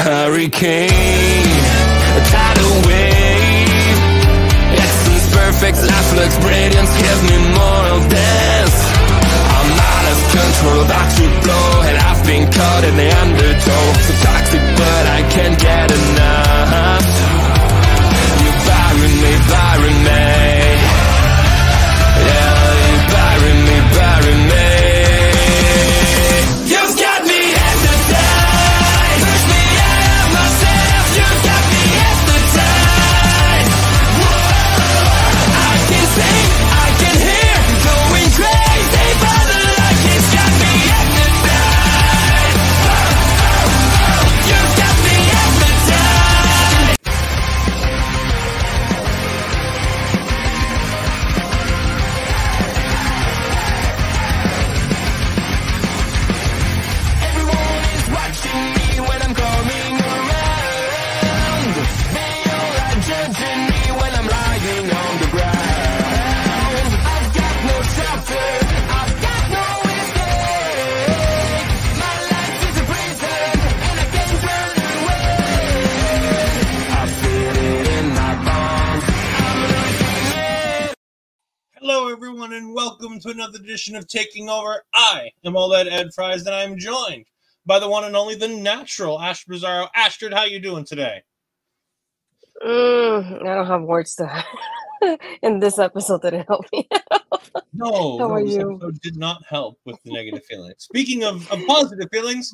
Hurricane, a tidal wave, essence perfect, life looks brilliant, give me more of this. I'm out of control, about to blow, and I've been caught in the undertow. So toxic, but I can't get enough. You're burying me, yeah, you're burying me, You've got me hypnotized, push me out of myself. You've got me hypnotized. Whoa, I can see, I can hear, going crazy by the light. It's got me hypnotized. You've got me hypnotized. Everyone is watching me when I'm coming around. They all are judging me when I'm lying on the ground. I've got no shelter, I've got no escape. My life is a prison and I can't run away. I feel it in my bones. I'm losing it. Hello, everyone, and welcome to another edition of Taking Over. I am all that Ed Fries, and I am joined by the one and only, the natural Astrid Pizarro. Astrid, how you doing today? I don't have words to in this episode that help me. No, How are this you? episode did not help with the negative feelings. Speaking of positive feelings,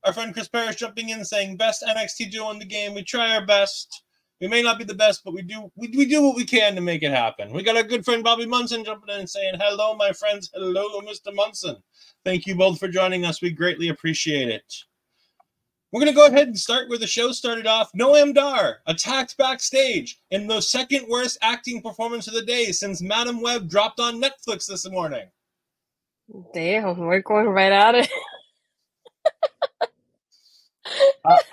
our friend Chris Parrish jumping in saying, best NXT duo in the game. We try our best. We may not be the best, but we do what we can to make it happen. We got our good friend Bobby Munson jumping in and saying, hello, my friends. Hello, Mr. Munson. Thank you both for joining us. We greatly appreciate it. We're going to go ahead and start where the show started off. Noam Dar attacked backstage in the second worst acting performance of the day since Madam Web dropped on Netflix this morning. Damn, we're going right at it.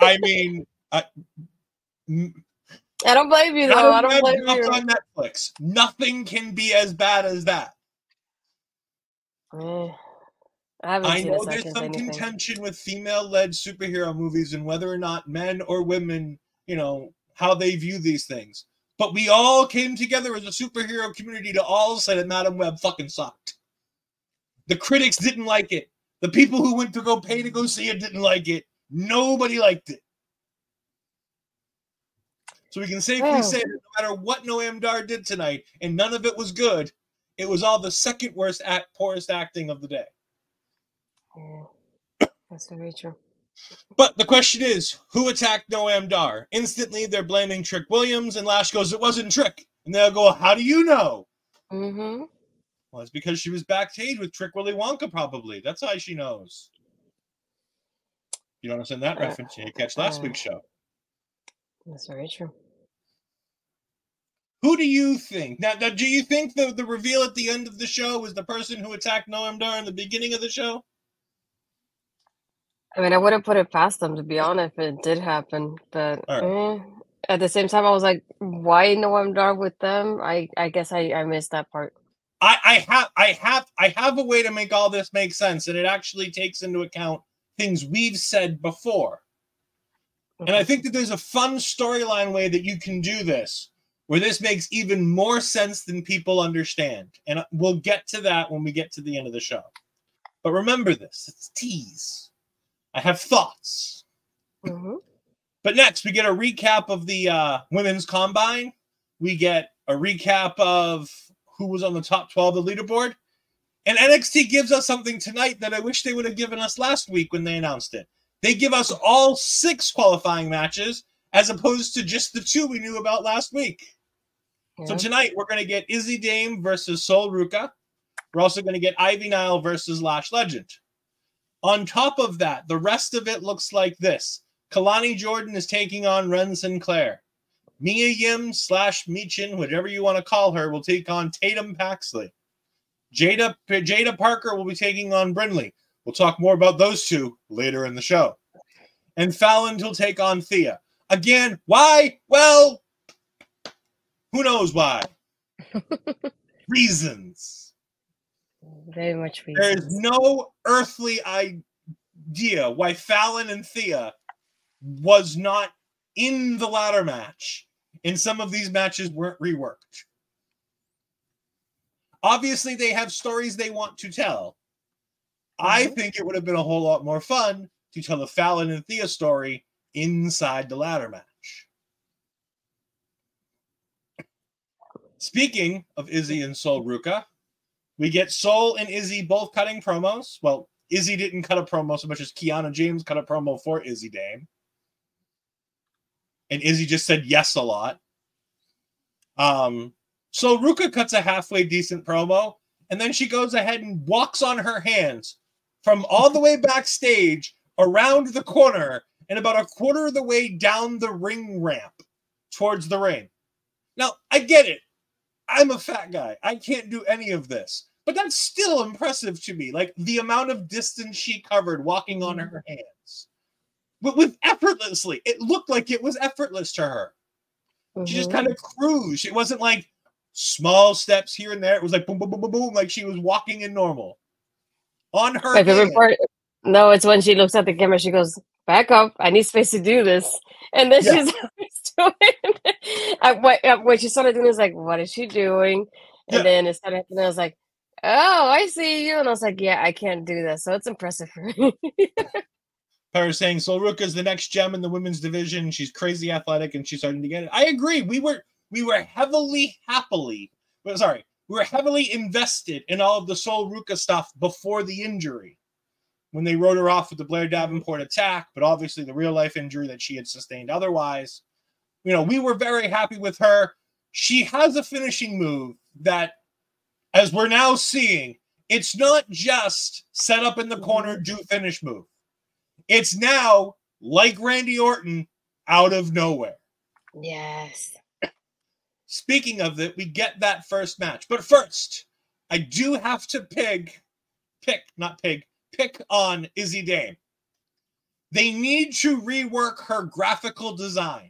I mean, I don't blame you, though. I don't blame dropped you. on Netflix. Nothing can be as bad as that. I haven't I seen know a there's second some anything. contention with female-led superhero movies and whether or not men or women, how they view these things. But we all came together as a superhero community to all say that Madam Web fucking sucked. The critics didn't like it. The people who went to go pay to go see it didn't like it. Nobody liked it. So we can safely say that no matter what Noam Dar did tonight, and none of it was good, it was all the second worst poorest acting of the day. That's very true. But the question is, who attacked Noam Dar? Instantly, they're blaming Trick Williams, and Lash goes, it wasn't Trick. And they'll go, how do you know? Mm-hmm. Well, it's because she was backstage with Trick Willy Wonka, probably. That's how she knows. You don't understand that reference? You didn't catch last week's show. That's very true. Who do you think? Now do you think the reveal at the end of the show was the person who attacked Noam Dar in the beginning of the show? I mean, I wouldn't put it past them, to be honest, if it did happen. But at the same time, I was like, why no I'm done with them? I guess I missed that part. I have a way to make all this make sense, and it actually takes into account things we've said before. And I think that there's a fun storyline way that you can do this, where this makes even more sense than people understand. And we'll get to that when we get to the end of the show. But remember this, it's tease. I have thoughts. But next, we get a recap of the women's combine. We get a recap of who was on the top 12 of the leaderboard. And NXT gives us something tonight that I wish they would have given us last week when they announced it. They give us all 6 qualifying matches as opposed to just the 2 we knew about last week. Yeah. So tonight, we're going to get Izzy Dame versus Sol Ruca. We're also going to get Ivy Nile versus Lash Legend. On top of that, the rest of it looks like this. Kalani Jordan is taking on Ren Sinclair. Mia Yim / Michin, whatever you want to call her, will take on Tatum Paxley. Jada Parker will be taking on Brindley. We'll talk more about those two later in the show. And Fallon will take on Thea. Again, why? Well, who knows why? Reasons. Very much reasons. There is no earthly idea why Fallon and Thea was not in the ladder match, and some of these matches weren't reworked. Obviously, they have stories they want to tell. I think it would have been a whole lot more fun to tell the Fallon and Thea story inside the ladder match. Speaking of Izzy and Sol Ruca, we get Sol and Izzy both cutting promos. Well, Izzy didn't cut a promo so much as Kiana James cut a promo for Izzy Dame. And Izzy just said yes a lot. So Ruca cuts a halfway decent promo, and then she goes ahead and walks on her hands from all the way backstage around the corner and about a quarter of the way down the ring ramp towards the ring. Now, I get it. I'm a fat guy. I can't do any of this. But that's still impressive to me. Like, the amount of distance she covered walking on her hands. With effortlessly. It looked like it was effortless to her. She just kind of cruised. It wasn't like small steps here and there. It was like boom, boom, boom, boom, boom, like she was walking in normal. On her My favorite part, no, it's when she looks at the camera, she goes, back up, I need space to do this. And then she's doing when she started doing this, like, what is she doing? And then it started happening, I was like, oh, I see you. And I was like, yeah, I can't do that. So it's impressive for me. Her saying Sol Ruca is the next gem in the women's division. She's crazy athletic and she's starting to get it. I agree. We were heavily invested in all of the Sol Ruca stuff before the injury when they wrote her off with the Blair Davenport attack, but obviously the real life injury that she had sustained otherwise. You know, we were very happy with her. She has a finishing move that, as we're now seeing, it's not just set up in the corner, do finish move. It's now, like Randy Orton, out of nowhere. Yes. Speaking of it, we get that first match. But first, I do have to pick on Izzy Dame. They need to rework her graphical design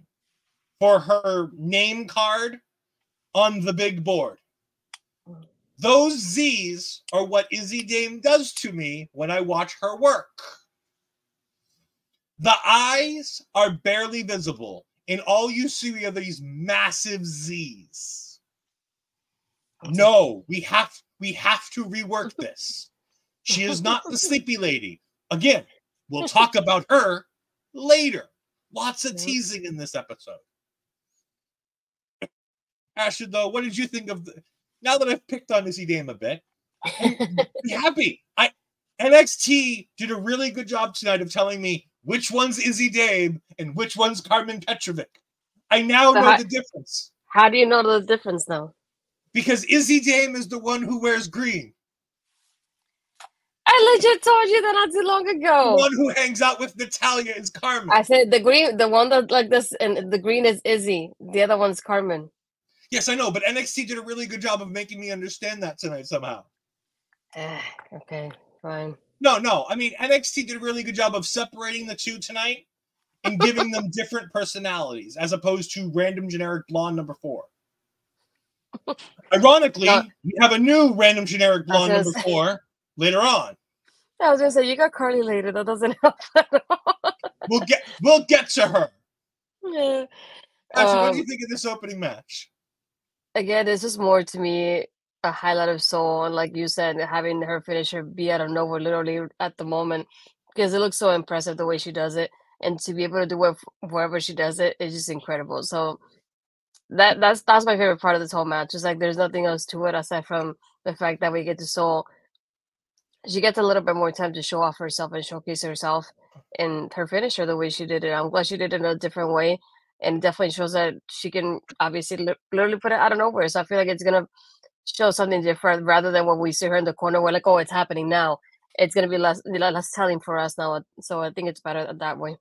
for her name card on the big board. Those Z's are what Izzy Dame does to me when I watch her work. The eyes are barely visible, and all you see are these massive Z's. No, we have to rework this. She is not the sleepy lady. Again, we'll talk about her later. Lots of teasing in this episode. Astrid, though, what did you think of now that I've picked on Izzy Dame a bit? Be happy. NXT did a really good job tonight of telling me which one's Izzy Dame and which one's Carmen Petrovic. I now know the difference. How do you know the difference, though? Because Izzy Dame is the one who wears green. I legit told you that not too long ago. The one who hangs out with Natalia is Carmen. I said the green, the one that like this, and the green is Izzy. The other one's Carmen. Yes, I know, but NXT did a really good job of making me understand that tonight somehow. Okay, fine. No. I mean, NXT did a really good job of separating the two tonight and giving them different personalities, as opposed to random generic blonde number 4. Ironically, we have a new random generic blonde number 4 later on. I was gonna say you got Carlee later. That doesn't help at all. We'll get to her. Yeah. Actually, what do you think of this opening match? Again, this is more to me a highlight of Soul, and like you said, having her finisher be out of nowhere, literally at the moment, because it looks so impressive the way she does it, and to be able to do it wherever she does it is just incredible. So that's my favorite part of this whole match. It's like there's nothing else to it aside from the fact that we get to Soul. She gets a little bit more time to show off herself and showcase herself in her finisher the way she did it. I'm glad she did it in a different way, and definitely shows that she can obviously literally put it out of nowhere. So I feel like it's gonna show something different rather than when we see her in the corner. We're like, oh, it's happening now. It's gonna be less telling for us now. So I think it's better that way.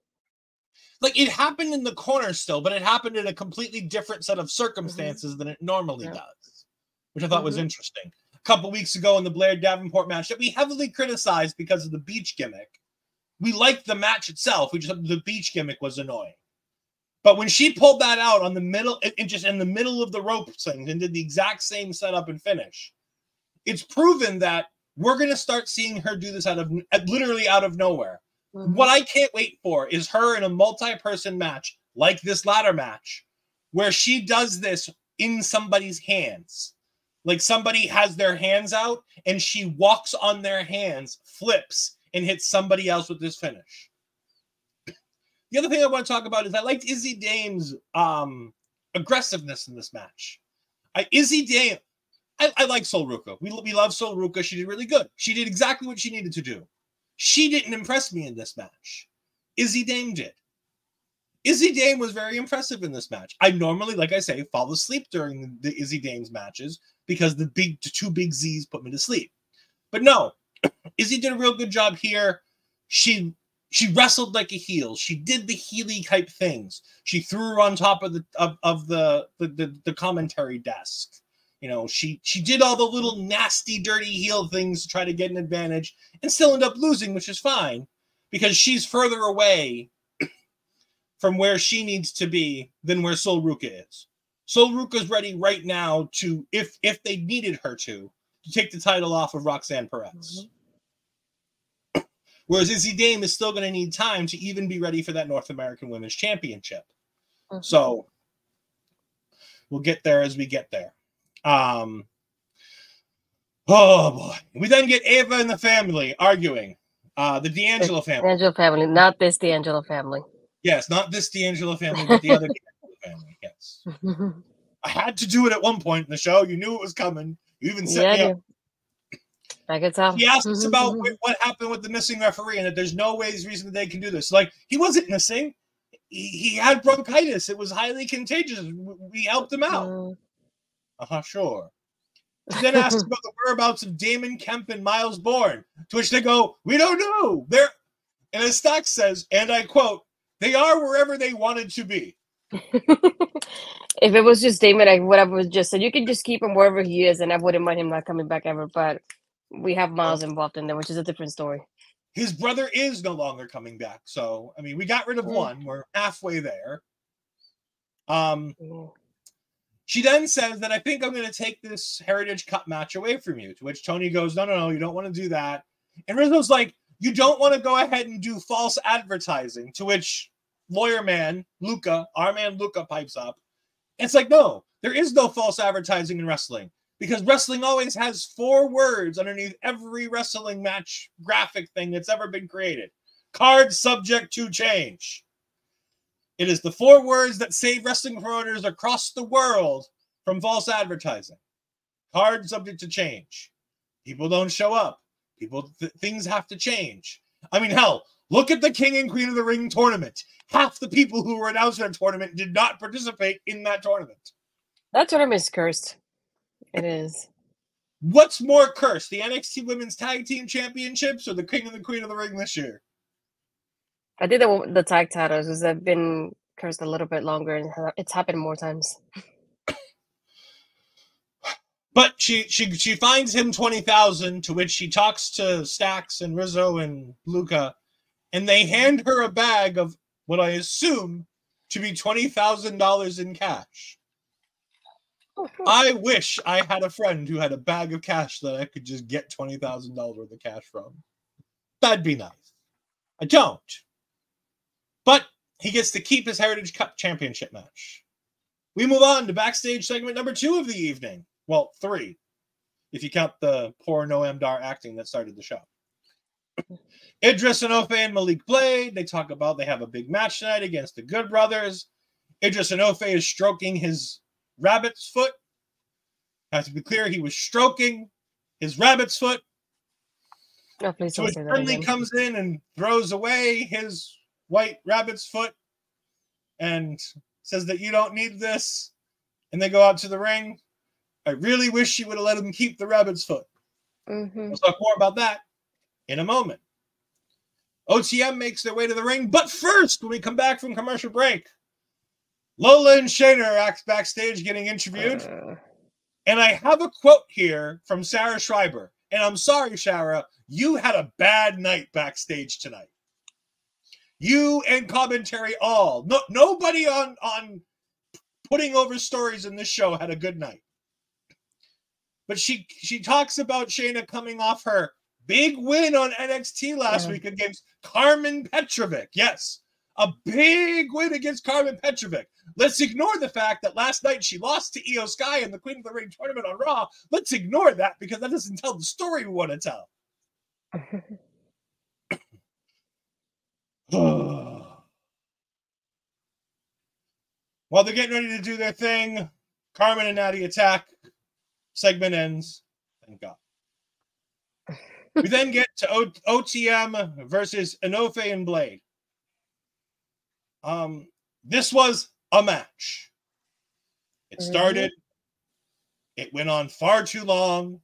Like, it happened in the corner still, but it happened in a completely different set of circumstances than it normally does, which I thought was interesting. A couple weeks ago in the Blair Davenport match that we heavily criticized because of the beach gimmick, we liked the match itself. We just thought the beach gimmick was annoying. But when she pulled that out on the middle, just in the middle of the rope thing, and did the exact same setup and finish, it's proven that we're going to start seeing her do this literally out of nowhere. What I can't wait for is her in a multi-person match like this ladder match, where she does this in somebody's hands. Like, somebody has their hands out and she walks on their hands, flips, and hits somebody else with this finish. The other thing I want to talk about is I liked Izzy Dame's aggressiveness in this match. Izzy Dame, I like Sol Ruca. We love Sol Ruca. She did really good. She did exactly what she needed to do. She didn't impress me in this match. Izzy Dame did. Izzy Dame was very impressive in this match. I normally, like I say, fall asleep during the Izzy Dame's matches because the two big Z's put me to sleep. But no, Izzy did a real good job here. She wrestled like a heel. She did the heely type things. She threw her on top of the commentary desk. You know, she did all the little nasty, dirty heel things to try to get an advantage and still end up losing, which is fine because she's further away from where she needs to be than where Sol Ruca is. Sol Ruca's ready right now to, if they needed her to take the title off of Roxanne Perez. Whereas Izzy Dame is still going to need time to even be ready for that North American Women's Championship. So we'll get there as we get there. Oh boy. We then get Ava and the family arguing. The D'Angelo family. D'Angelo family, not this D'Angelo family. Yes, not this D'Angelo family, but the other D'Angelo family. Yes. I had to do it at one point in the show. You knew it was coming. You even set me up. I could tell. He asks about what happened with the missing referee and that there's no reason that they can do this. Like, he wasn't missing. He had bronchitis. It was highly contagious. We helped him out. Sure. He then asks about the whereabouts of Damon Kemp and Miles Bourne, to which they go, we don't know. And as Stacks says, and I quote, they are wherever they wanted to be. If it was just Damon, I would have just said, you can just keep him wherever he is, and I wouldn't mind him not coming back ever, but we have Miles involved in there, which is a different story. His brother is no longer coming back, so, I mean, we got rid of one. We're halfway there. She then says that I think I'm going to take this Heritage Cup match away from you, to which Tony goes, no, you don't want to do that. And Rizzo's like, you don't want to go ahead and do false advertising, to which lawyer man, Luca, our man Luca pipes up. And it's like, no, there is no false advertising in wrestling because wrestling always has 4 words underneath every wrestling match graphic thing that's ever been created. Card subject to change. It is the 4 words that save wrestling promoters across the world from false advertising. Card subject to change. People don't show up. Things have to change. I mean, hell, look at the King and Queen of the Ring tournament. Half the people who were announced in that tournament did not participate in that tournament. That tournament is cursed. It is. What's more cursed, the NXT Women's Tag Team Championships or the King and the Queen of the Ring this year? I think the tag titles has been cursed a little bit longer, and it's happened more times. But she finds him 20,000, to which she talks to Stax and Rizzo and Luca, and they hand her a bag of what I assume to be $20,000 in cash. I wish I had a friend who had a bag of cash that I could just get $20,000 worth of cash from. That'd be nice. I don't. But he gets to keep his Heritage Cup Championship match. We move on to backstage segment number 2 of the evening. Well, 3, if you count the poor Noam Dar acting that started the show. Edris, Enofe, and Malik Blade. They talk about they have a big match tonight against the Good Brothers. Edris Enofe is stroking his rabbit's foot. Has to be clear, he was stroking his rabbit's foot. Oh, please So don't his say that friendly again. comes in and throws away his white rabbit's foot and says that you don't need this. And they go out to the ring. I really wish she would have let him keep the rabbit's foot. We'll talk more about that in a moment. OTM makes their way to the ring, but first, when we come back from commercial break, Lola and Shayna are backstage getting interviewed. And I have a quote here from Sarah Schreiber. And I'm sorry, Sarah, you had a bad night backstage tonight. You and commentary all. Nobody on putting over stories in this show had a good night. But she talks about Shayna coming off her big win on NXT last week against Carmen Petrovic. Yes, a big win against Carmen Petrovic. Let's ignore the fact that last night she lost to Io Sky in the Queen of the Ring tournament on Raw. Let's ignore that because that doesn't tell the story we want to tell. While they're getting ready to do their thing, Carmen and Natty attack. Segment ends. Thank God. We then get to OTM versus Enofe and Blade. This was a match. It started. It went on far too long.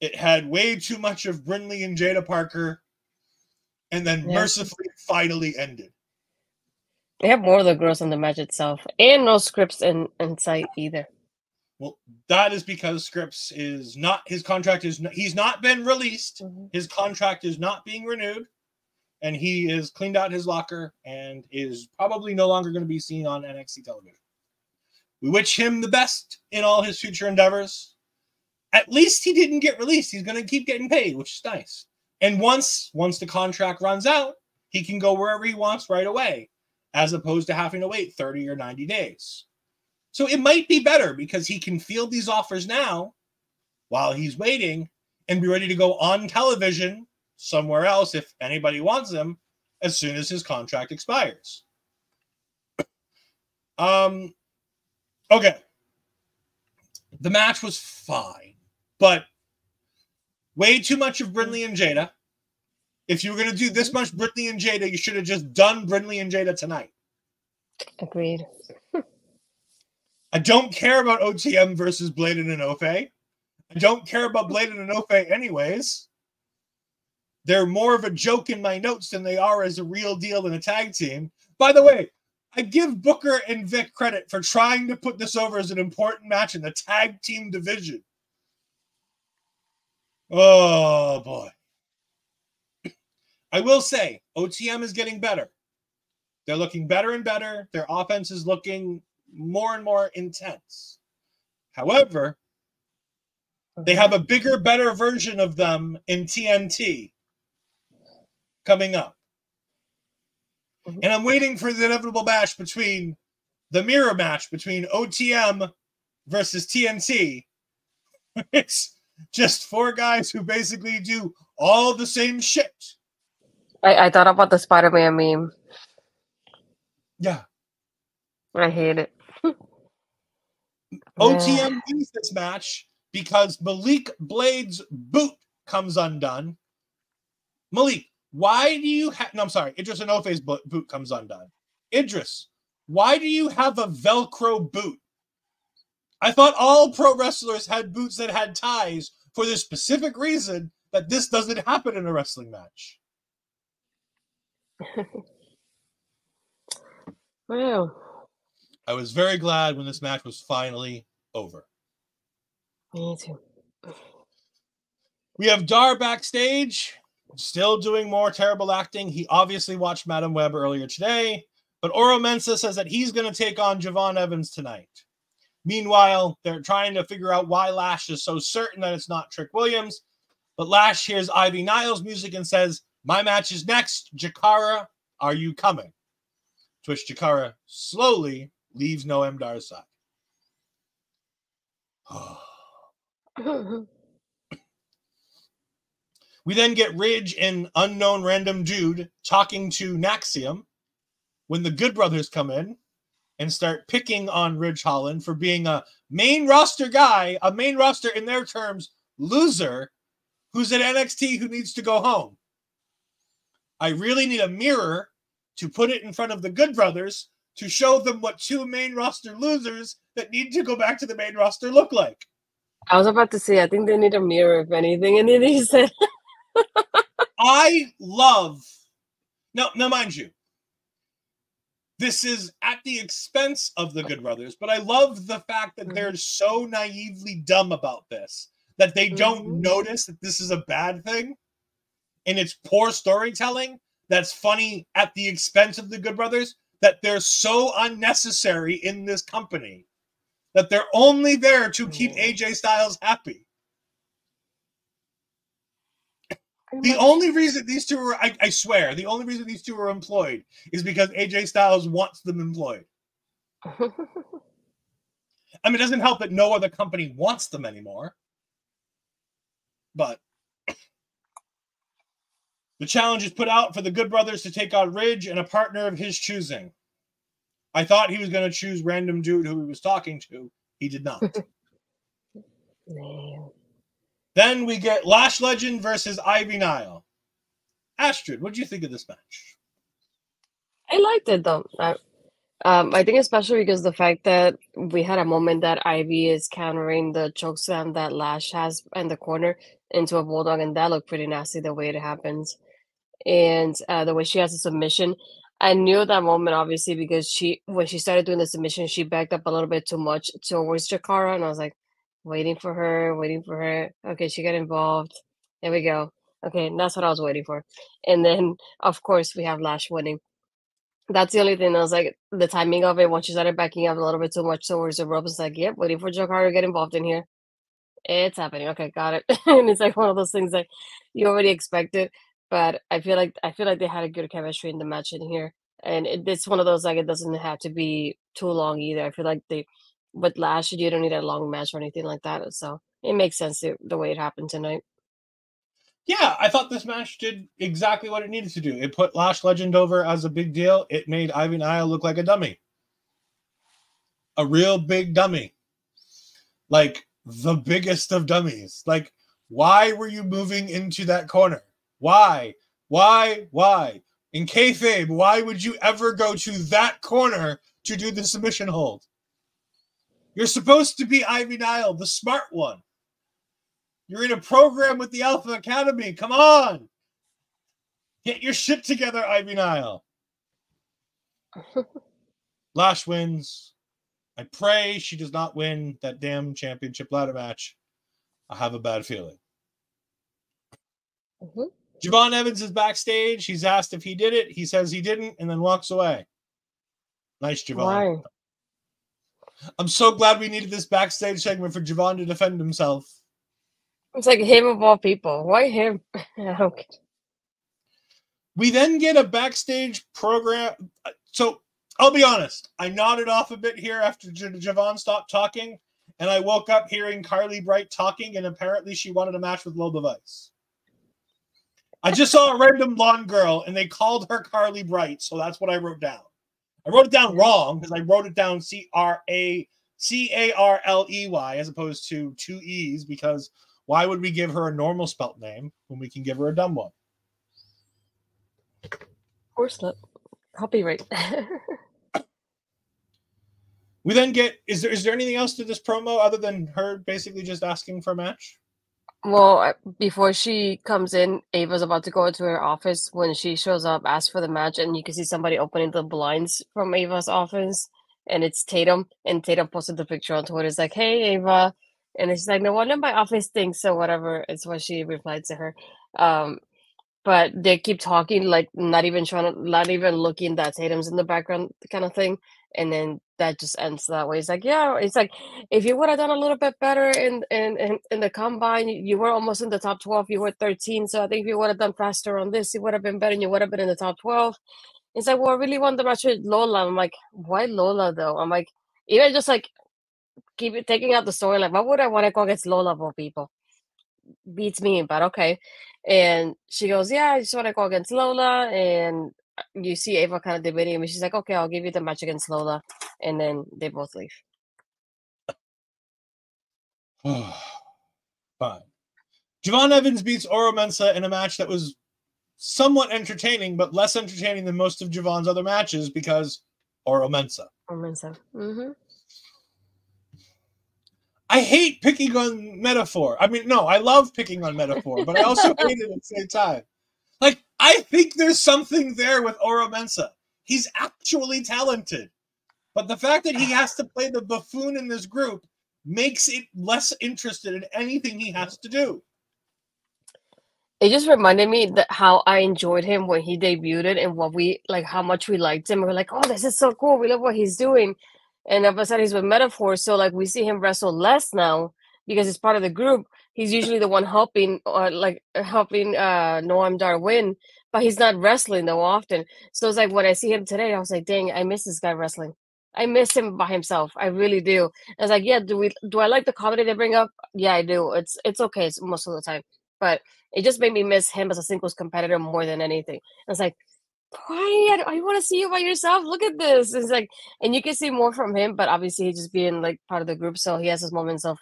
It had way too much of Brindley and Jada Parker. And then mercifully finally ended. They have more of the girls in the match itself. And no scripts in sight either. Well, that is because Scripps is not, his contract is, he's not been released. His contract is not being renewed. And he is cleaned out his locker and is probably no longer going to be seen on NXT television. We wish him the best in all his future endeavors. At least he didn't get released. He's going to keep getting paid, which is nice. And once the contract runs out, he can go wherever he wants right away, as opposed to having to wait 30 or 90 days. So it might be better because he can field these offers now while he's waiting and be ready to go on television somewhere else if anybody wants him as soon as his contract expires. Okay. The match was fine, but way too much of Brindley and Jada. If you were going to do this much Brindley and Jada, you should have just done Brindley and Jada tonight. Agreed. I don't care about OTM versus Blade and Enofe. I don't care about Blade and Enofe anyways. They're more of a joke in my notes than they are as a real deal in a tag team. By the way, I give Booker and Vic credit for trying to put this over as an important match in the tag team division. Oh, boy. I will say, OTM is getting better. They're looking better and better. Their offense is looking more and more intense. However, they have a bigger, better version of them in TNT coming up. And I'm waiting for the inevitable match between the mirror match between OTM versus TNT. It's just 4 guys who basically do all the same shit. I thought about the Spider-Man meme. Yeah. I hate it. OTM wins this match because Malik Blade's boot comes undone. Malik, why do you have... No, I'm sorry. Idris Enofe's boot comes undone. Idris, why do you have a Velcro boot? I thought all pro wrestlers had boots that had ties for the specific reason that this doesn't happen in a wrestling match. Wow. I was very glad when this match was finally over. Me too. We have Dar backstage, still doing more terrible acting. He obviously watched Madam Web earlier today, but Oro Mensah says that he's going to take on Javon Evans tonight. Meanwhile, they're trying to figure out why Lash is so certain that it's not Trick Williams, but Lash hears Ivy Nile's music and says, "My match is next. Jakara, are you coming?" To which Jakara slowly leaves Noam Dar's side. We then get Ridge and unknown random dude talking to Naxium when the Good Brothers come in and start picking on Ridge Holland for being a main roster guy, a main roster, in their terms, loser, who's at NXT who needs to go home. I really need a mirror to put it in front of the Good Brothers to show them what two main roster losers that need to go back to the main roster look like. I was about to say, I think they need a mirror, if anything, and then he said... I love... Now, mind you, this is at the expense of the Good Brothers, but I love the fact that they're so naively dumb about this, that they don't notice that this is a bad thing, and it's poor storytelling that's funny at the expense of the Good Brothers, that they're so unnecessary in this company, that they're only there to keep AJ Styles happy. The only reason these two were, I swear, the only reason these two were employed is because AJ Styles wants them employed. I mean, it doesn't help that no other company wants them anymore. But the challenge is put out for the Good Brothers to take on Ridge and a partner of his choosing. I thought he was going to choose random dude who he was talking to. He did not. Man. Then we get Lash Legend versus Ivy Nile. Astrid, what do you think of this match? I liked it, though. I think especially because the fact that we had a moment that Ivy is countering the chokeslam that Lash has in the corner into a bulldog, and that looked pretty nasty the way it happens. And the way she has a submission. I knew that moment, obviously, because when she started doing the submission, she backed up a little bit too much towards Jakara, and I was like, waiting for her. Okay, she got involved. There we go. Okay, that's what I was waiting for. And then, of course, we have Lash winning. That's the only thing. I was like, the timing of it, when she started backing up a little bit too much towards the rope, it's like, yep, waiting for Jakara to get involved in here. It's happening. Okay, got it. And it's like one of those things that you already expected. But I feel like they had a good chemistry in the match in here. And it's one of those, like, it doesn't have to be too long either. I feel like with Lash, you don't need a long match or anything like that. So it makes sense the way it happened tonight. Yeah, I thought this match did exactly what it needed to do. It put Lash Legend over as a big deal. It made Ivy Nile look like a dummy. A real big dummy. Like, the biggest of dummies. Like, why were you moving into that corner? Why? In kayfabe, why would you ever go to that corner to do the submission hold? You're supposed to be Ivy Nile, the smart one. You're in a program with the Alpha Academy. Come on. Get your shit together, Ivy Nile. Lash wins. I pray she does not win that damn championship ladder match. I have a bad feeling. Javon Evans is backstage. He's asked if he did it. He says he didn't and then walks away. Nice, Javon. Why? I'm so glad we needed this backstage segment for Javon to defend himself. It's like him of all people. Why him? Okay. We then get a backstage program. So I'll be honest. I nodded off a bit here after Javon stopped talking, and I woke up hearing Carlee Bright talking, and apparently she wanted a match with Lola Vice. I just saw a random blonde girl, and they called her Carlee Bright, so that's what I wrote down. I wrote it down wrong because I wrote it down Carley as opposed to two E's, because why would we give her a normal spelt name when we can give her a dumb one? Of course not. Copyright. We then get, is there anything else to this promo other than her basically just asking for a match? Well, before she comes in, Ava's about to go into her office. When she shows up, asks for the match, and you can see somebody opening the blinds from Ava's office, and it's Tatum. And Tatum posted the picture on Twitter. It's like, hey, Ava. And it's like, no wonder my office stinks, so whatever. It's what she replied to her. Um, but they keep talking, like not even looking that Tatum's in the background kind of thing. And then that just ends that way. It's like, yeah, it's like if you would have done a little bit better in the combine, you were almost in the top 12, you were 13. So I think if you would have done faster on this, you would have been better and you would have been in the top 12. It's like, well, I really want the match with Lola. I'm like, why Lola though? I'm like, even just like keep it taking out the story, like, why would I want to go against Lola of all people? Beats me, but okay. And she goes, yeah, I just want to go against Lola. And you see Ava kind of debating, and she's like, okay, I'll give you the match against Lola. And then they both leave. Fine. Javon Evans beats Oro Mensah in a match that was somewhat entertaining, but less entertaining than most of Javon's other matches because Oro Mensah. Mm-hmm. I hate picking on metaphor. I mean, no, I love picking on metaphor, but I also hate it at the same time. Like, I think there's something there with Oro Mensah. He's actually talented. But the fact that he has to play the buffoon in this group makes it less interested in anything he has to do. It just reminded me that how I enjoyed him when he debuted and what we like, how much we liked him. We're like, oh, this is so cool. We love what he's doing. And all of a sudden he's with Metaphor. So like we see him wrestle less now because he's part of the group. He's usually the one helping or like helping Noam Dar win, but he's not wrestling though often. So it's like when I see him today, I was like, dang, I miss this guy wrestling. I miss him by himself. I really do. I was like, yeah, do I like the comedy they bring up? Yeah, I do. It's okay most of the time. But it just made me miss him as a singles competitor more than anything. I was like, why? I want to see you by yourself. Look at this. It's like, and you can see more from him, but obviously he's just being like part of the group. So he has his moments of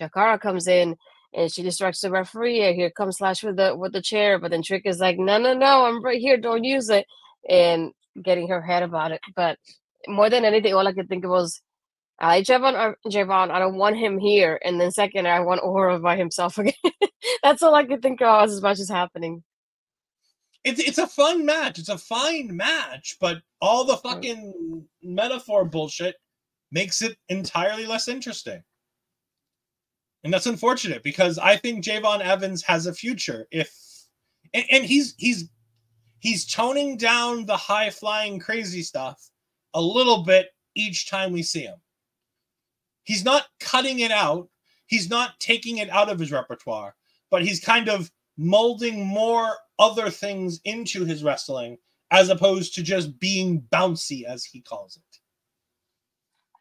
Jakara comes in and she distracts the referee. And here comes Lash with the chair, but then Trick is like, no, I'm right here. Don't use it, and getting her head about it. But more than anything, all I could think of was, I like Javon. I don't want him here. And then second, I want Oro by himself again. That's all I could think of as much as happening. It's a fun match. It's a fine match, but all the fucking metaphor bullshit makes it entirely less interesting. And that's unfortunate because I think Javon Evans has a future and he's toning down the high flying crazy stuff a little bit each time we see him. He's not cutting it out. He's not taking it out of his repertoire, but he's kind of molding more other things into his wrestling as opposed to just being bouncy, as he calls it.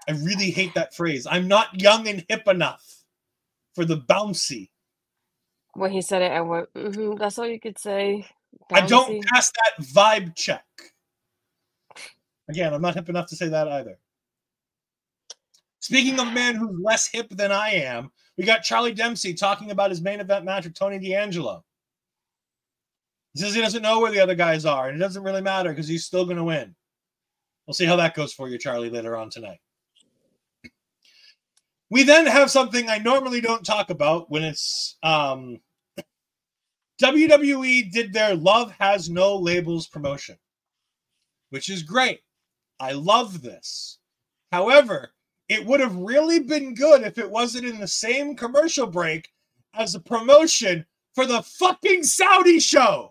I really hate that phrase. I'm not young and hip enough for the bouncy. When he said it, I went, that's all you could say. Bouncy. I don't pass that vibe check. Again, I'm not hip enough to say that either. Speaking of a man who's less hip than I am, we got Charlie Dempsey talking about his main event match with Tony D'Angelo. He says he doesn't know where the other guys are, and it doesn't really matter because he's still going to win. We'll see how that goes for you, Charlie, later on tonight. We then have something I normally don't talk about when it's WWE did their Love Has No Labels promotion, which is great. I love this. However, it would have really been good if it wasn't in the same commercial break as a promotion for the fucking Saudi show.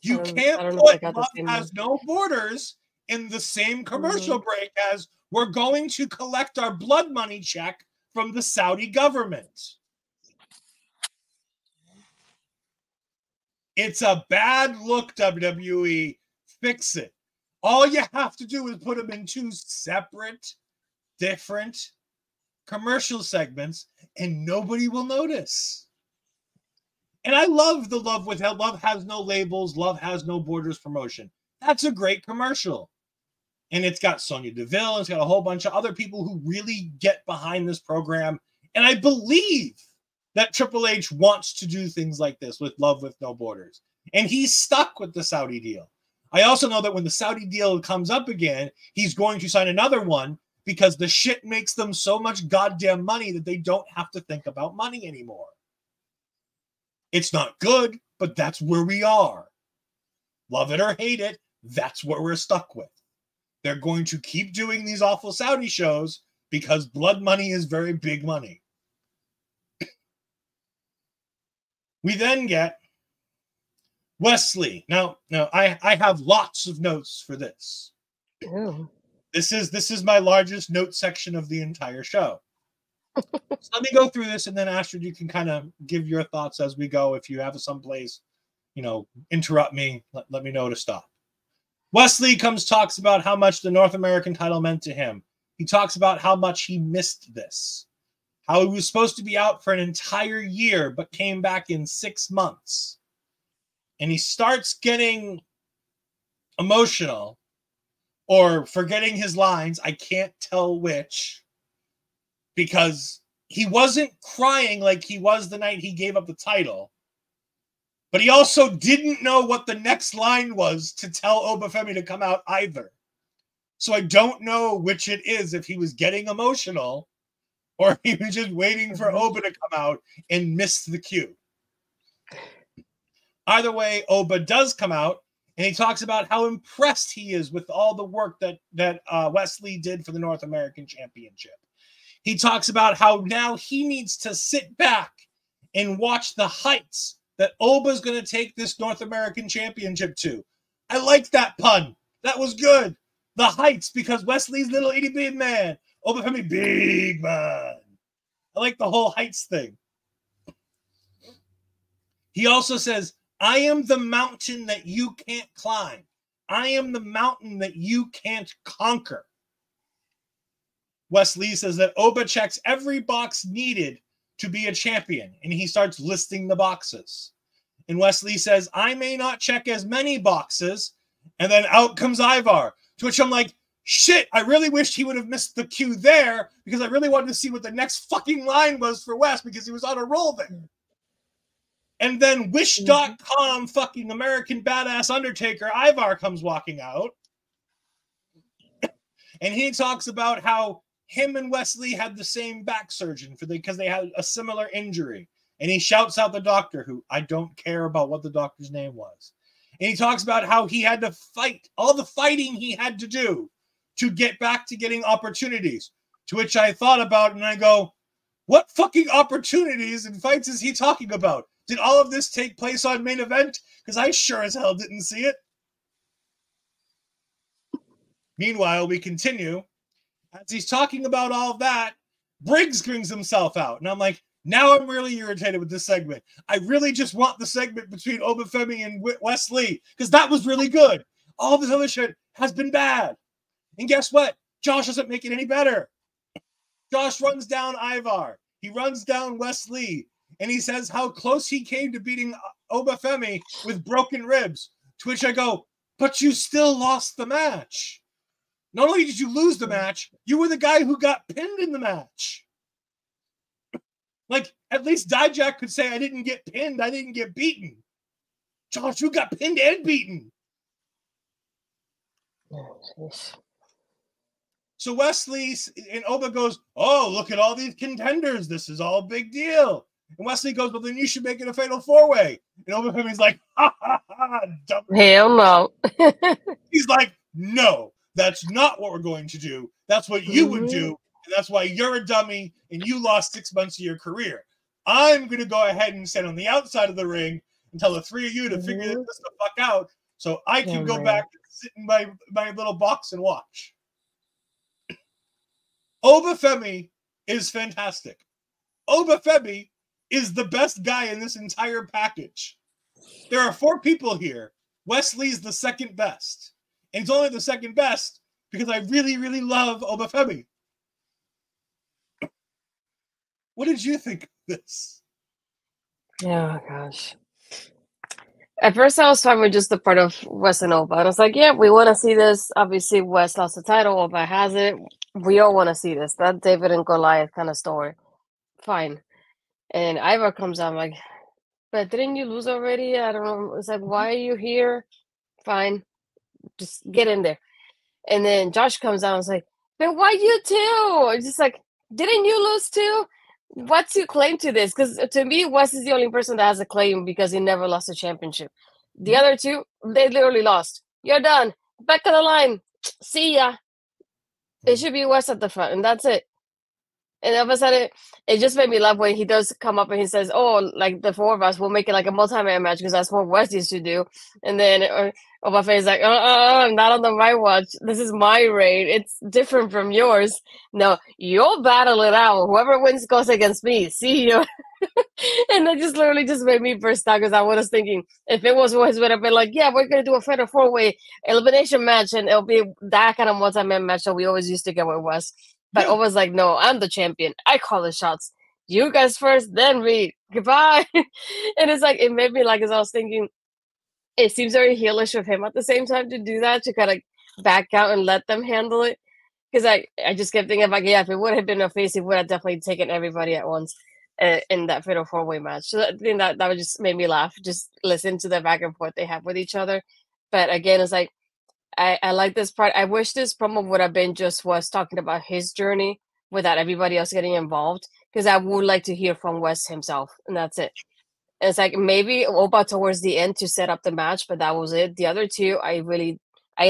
You can't put Love Has No Borders in the same commercial break as we're going to collect our blood money check from the Saudi government. It's a bad look, WWE. Fix it. All you have to do is put them in two separate, different commercial segments, and nobody will notice. And I love the Love Has No Labels, Love Has No Borders promotion. That's a great commercial. And it's got Sonya Deville, and it's got a whole bunch of other people who really get behind this program. And I believe that Triple H wants to do things like this with Love with No Borders. And he's stuck with the Saudi deal. I also know that when the Saudi deal comes up again, he's going to sign another one because the shit makes them so much goddamn money that they don't have to think about money anymore. It's not good, but that's where we are. Love it or hate it, that's what we're stuck with. They're going to keep doing these awful Saudi shows because blood money is very big money. We then get Wesley. Now I have lots of notes for this. Ooh. This is my largest note section of the entire show. So let me go through this, and then Astrid, you can kind of give your thoughts as we go. If you have someplace, interrupt me. Let me know to stop. Wesley talks about how much the North American title meant to him. He talks about how much he missed this. How he was supposed to be out for an entire year, but came back in 6 months. And he starts getting emotional or forgetting his lines. I can't tell which. Because he wasn't crying like he was the night he gave up the title. But he also didn't know what the next line was to tell Obafemi to come out either. So I don't know which it is, if he was getting emotional or he was just waiting for Oba to come out and missed the cue. Either way, Oba does come out, and he talks about how impressed he is with all the work that Wesley did for the North American Championship. He talks about how now he needs to sit back and watch the heights that Oba's going to take this North American Championship to. I like that pun. That was good. The heights, because Wesley's little itty bitty man. Obafemi, big man. I like the whole heights thing. He also says, I am the mountain that you can't climb. I am the mountain that you can't conquer. Wesley says that Oba checks every box needed to be a champion, and he starts listing the boxes. And Wesley says, I may not check as many boxes, and then out comes Ivar, to which I'm like, shit, I really wished he would have missed the cue there, because I really wanted to see what the next fucking line was for Wes, because he was on a roll there. And then Wish.com fucking American badass Undertaker Ivar comes walking out, and he talks about how him and Wesley had the same back surgeon because they had a similar injury. And he shouts out the doctor, who I don't care about what the doctor's name was. And he talks about how he had to fight, all the fighting he had to do to get back to getting opportunities. To which I thought about, and I go, what fucking opportunities and fights is he talking about? Did all of this take place on Main Event? Because I sure as hell didn't see it. Meanwhile, we continue. As he's talking about all that, Briggs brings himself out. And I'm like, now I'm really irritated with this segment. I really just want the segment between Obafemi and Wesley, because that was really good. All this other shit has been bad. And guess what? Josh doesn't make it any better. Josh runs down Ivar. He runs down Wesley. And he says how close he came to beating Obafemi with broken ribs. To which I go, but you still lost the match. Not only did you lose the match, you were the guy who got pinned in the match. Like, at least Dijak could say, I didn't get pinned, I didn't get beaten. Josh, you got pinned and beaten. So Wesley and Oba goes, oh, look at all these contenders. This is all a big deal. And Wesley goes, well, then you should make it a fatal four-way. And Obafemi's like, ha, ha, ha, dumb. Hell no. He's like, no, that's not what we're going to do. That's what you would do. And that's why you're a dummy and you lost 6 months of your career. I'm going to go ahead and stand on the outside of the ring and tell the three of you to figure this the fuck out so I can go back and sit in my little box and watch. Obafemi is fantastic. Obafemi is the best guy in this entire package. There are 4 people here. Wesley's the second best. And he's only the second best because I really, really love Obafemi. What did you think of this? Oh, gosh. At first, I was fine with just the part of Wes and Oba. And I was like, yeah, we want to see this. Obviously, Wes lost the title. Oba has it. We all want to see this. That David and Goliath kind of story. Fine. And Ivar comes out. I'm like, but didn't you lose already? I don't know. It's like, why are you here? Fine. Just get in there. And then Josh comes out and was like, but why you too? It's just like, didn't you lose too? What's your claim to this? Because to me, Wes is the only person that has a claim because he never lost a championship. The other two, they literally lost. You're done. Back of the line. See ya. It should be Wes at the front, and that's it. And all of a sudden, it just made me laugh when he does come up and he says, "Oh, like the four of us will make it like a multi-man match because that's what West used to do." And then Obafe is like, not on the my watch. This is my reign. It's different from yours. No, you'll battle it out. Whoever wins goes against me. See you." And that just literally just made me burst out because I was thinking if it was West, would have been like, "Yeah, we're gonna do a fatal four-way elimination match, and it'll be that kind of multi-man match that we always used to get with West." But Yeah. always like, no, I'm the champion. I call the shots. You guys first, then me. Goodbye. And it's like, it made me like, as I was thinking, it seems very heelish of him at the same time to do that, to kind of back out and let them handle it. Because I just kept thinking, like, yeah, if it would have been a face, he would have definitely taken everybody at once in that fatal four-way match. So I think that would just made me laugh, just listen to the back and forth they have with each other. But again, it's like, I like this part. I wish this promo would have been just Wes talking about his journey without everybody else getting involved, because I would like to hear from Wes himself, and that's it. And it's like maybe Oba towards the end to set up the match, but that was it. The other two, I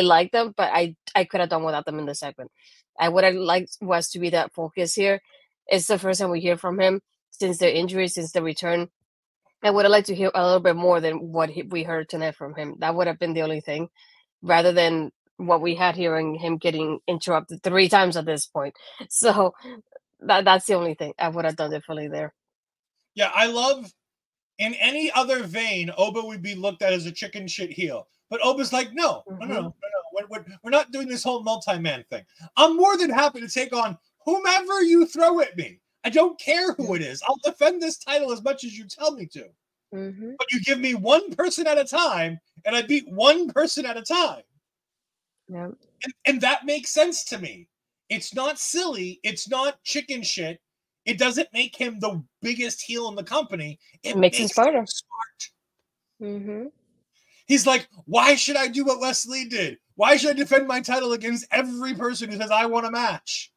like them, but I could have done without them in the segment. I would have liked Wes to be that focus here. It's the first time we hear from him since the injury, since the return. I would have liked to hear a little bit more than what we heard tonight from him. That would have been the only thing, rather than what we had hearing him getting interrupted 3 times at this point. So that's the only thing I would have done differently there. Yeah, I love, in any other vein, Oba would be looked at as a chicken shit heel. But Oba's like, no. We're not doing this whole multi-man thing. I'm more than happy to take on whomever you throw at me. I don't care who it is. I'll defend this title as much as you tell me to. But you give me one person at a time, and I beat one person at a time. Yeah. And that makes sense to me. It's not silly. It's not chicken shit. It doesn't make him the biggest heel in the company. It makes him smarter. Smart. He's like, why should I do what Wesley did? Why should I defend my title against every person who says I want a match?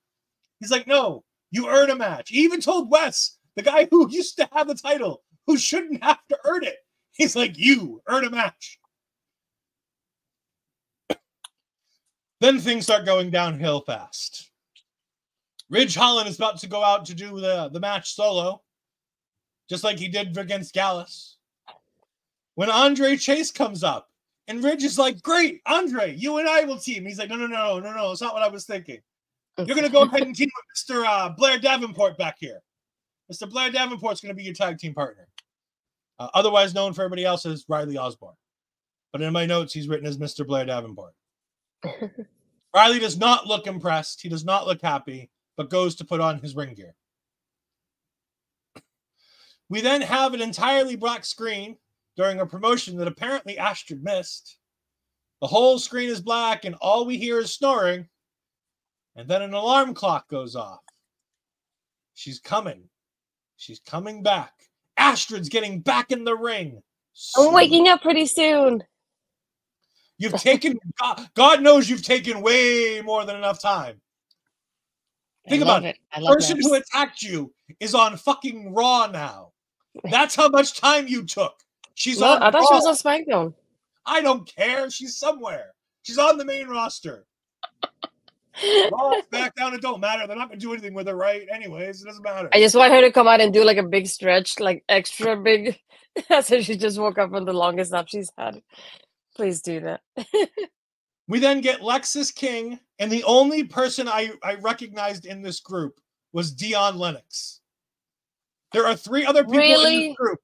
He's like, no, you earn a match. He even told Wes, the guy who used to have the title, who shouldn't have to earn it. He's like, you earn a match. Then things start going downhill fast. Ridge Holland is about to go out to do the match solo, just like he did against Gallows. When Andre Chase comes up, and Ridge is like, great, Andre, you and I will team. He's like, no, it's not what I was thinking. You're going to go ahead and team with Mr. Blair Davenport back here. Mr. Blair Davenport's going to be your tag team partner. Otherwise known for everybody else as Riley Osborne. But in my notes, he's written as Mr. Blair Davenport. Riley does not look impressed. He does not look happy, but goes to put on his ring gear. We then have an entirely black screen during a promotion that apparently Astrid missed. The whole screen is black, and all we hear is snoring. And then an alarm clock goes off. She's coming. She's coming back. Astrid's getting back in the ring. I'm waking up pretty soon. You've taken, God knows you've taken way more than enough time. Think about it. The person who attacked you is on fucking Raw now. That's how much time you took. She's on I thought Raw. she was on SmackDown. I don't care. She's somewhere. She's on the main roster. Raw, SmackDown, it don't matter. They're not going to do anything with her, right? Anyways, it doesn't matter. I just want her to come out and do like a big stretch, like extra big. So she just woke up from the longest nap she's had. Please do that. We then get Lexis King, and the only person I recognized in this group was Dion Lennox. There are 3 other people in this group.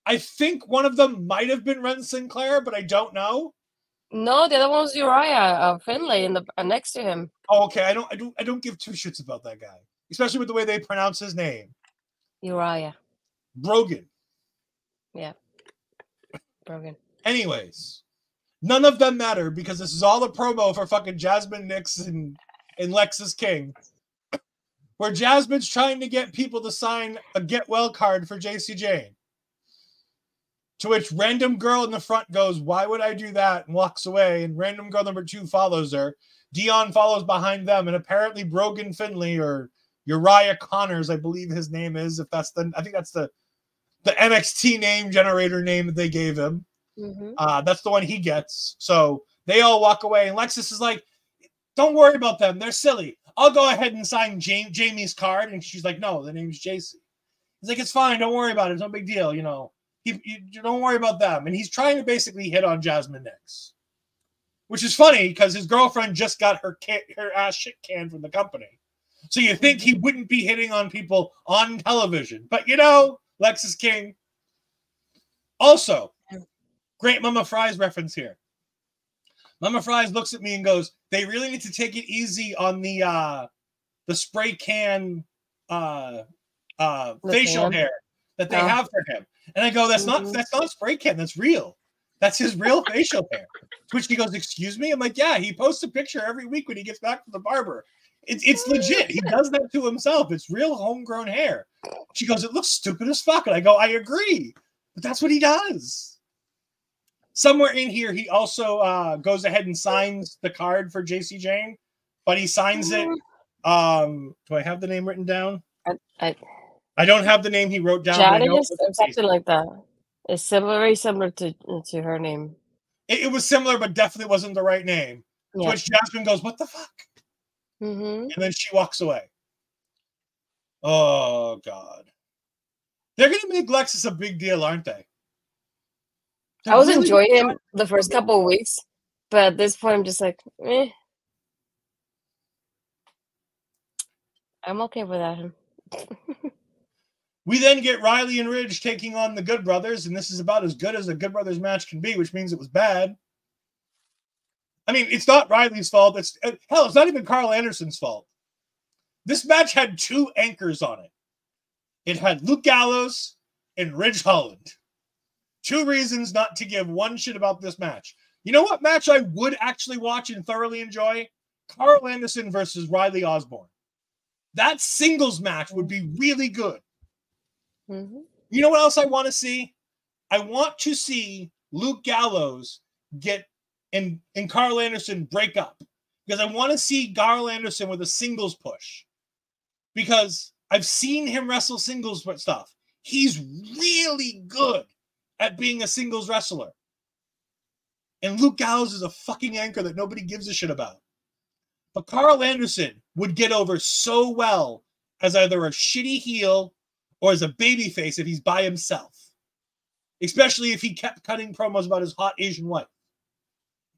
I think one of them might have been Ren Sinclair, but I don't know. No, the other one was Uriah Finlay next to him. Oh, okay. I don't give 2 shits about that guy, especially with the way they pronounce his name. Uriah. Brogan. Yeah. Brogan. Anyways, none of them matter because this is all a promo for fucking Jasmine Nix and Lexis King, where Jasmine's trying to get people to sign a get well card for JC Jane. To which random girl in the front goes, why would I do that? And walks away. And random girl number 2 follows her. Dion follows behind them. And apparently Brogan Finley, or Uriah Connors, I believe his name is. I think that's the NXT name generator name that they gave him. That's the one he gets. So they all walk away. And Lexis is like, don't worry about them. They're silly. I'll go ahead and sign Jamie's card. And she's like, no, the name's JC. He's like, it's fine. Don't worry about it. It's no big deal. You know, you don't worry about them. And he's trying to basically hit on Jasmine next, which is funny because his girlfriend just got her ass shit canned from the company. So you think he wouldn't be hitting on people on television. But, you know, Lex is king. Also, great Mama Fries reference here. Mama Fries looks at me and goes, they really need to take it easy on the spray can facial hair that they have for him. And I go, that's not spray can, that's real. That's his real facial hair. To which he goes, excuse me? I'm like, yeah, he posts a picture every week when he gets back from the barber. It's legit. He does that to himself. It's real homegrown hair. She goes, it looks stupid as fuck. And I go, I agree. But that's what he does. Somewhere in here, he also goes ahead and signs the card for JC Jane, but he signs it. Do I have the name written down? I don't have the name he wrote down. Janice or something like that. It's very similar to her name. It was similar, but definitely wasn't the right name. Yeah. To which Jasmine goes, what the fuck? And then she walks away. Oh, God. They're going to make Lexus a big deal, aren't they? I was enjoying him the first couple of weeks, but at this point, I'm just like, eh. I'm okay without him. We then get Riley and Ridge taking on the Good Brothers, and this is about as good as a Good Brothers match can be, which means it was bad. I mean, it's not Riley's fault. It's not even Karl Anderson's fault. This match had two anchors on it. It had Luke Gallows and Ridge Holland. Two reasons not to give one shit about this match. You know what match I would actually watch and thoroughly enjoy? Karl Anderson versus Riley Osborne. That singles match would be really good. You know what else I want to see? I want to see Luke Gallows and Karl Anderson break up. Because I want to see Karl Anderson with a singles push. Because I've seen him wrestle singles stuff. He's really good at being a singles wrestler. And Luke Gallows is a fucking anchor that nobody gives a shit about. But Karl Anderson would get over so well as either a shitty heel or as a babyface if he's by himself. Especially if he kept cutting promos about his hot Asian wife.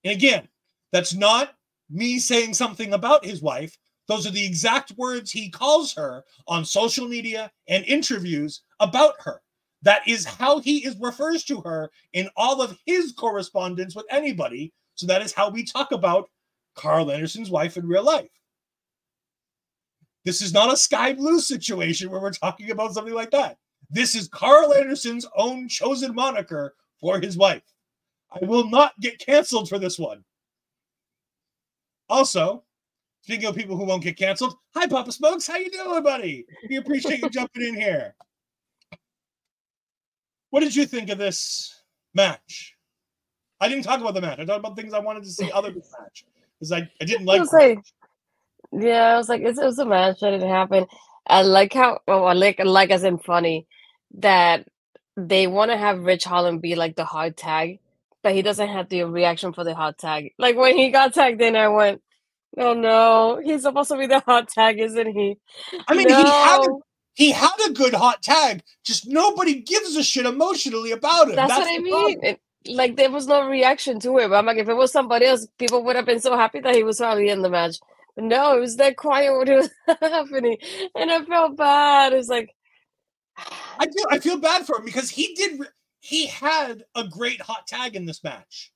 And again, that's not me saying something about his wife. Those are the exact words he calls her on social media and interviews about her. That is how he refers to her in all of his correspondence with anybody. So that is how we talk about Karl Anderson's wife in real life. This is not a Sky Blue situation where we're talking about something like that. This is Karl Anderson's own chosen moniker for his wife. I will not get canceled for this one. Also, speaking of people who won't get canceled, hi, Papa Smokes. How you doing, buddy? We appreciate you jumping in here. What did you think of this match? I didn't talk about the match. I talked about things I wanted to see other than the match. Because I didn't like it. Yeah, I was like, it was a match that didn't happen. I like how, like as in funny, that they want to have Ridge Holland be like the hard tag, but he doesn't have the reaction for the hot tag. Like when he got tagged in, I went, oh no, he's supposed to be the hot tag, isn't he? I mean, he had a good hot tag, just nobody gives a shit emotionally about him. That's what I mean. Like there was no reaction to it. But I'm like, if it was somebody else, people would have been so happy that he was probably in the match. But no, it was that quiet when it was happening, and I felt bad. It's like I feel bad for him because he had a great hot tag in this match.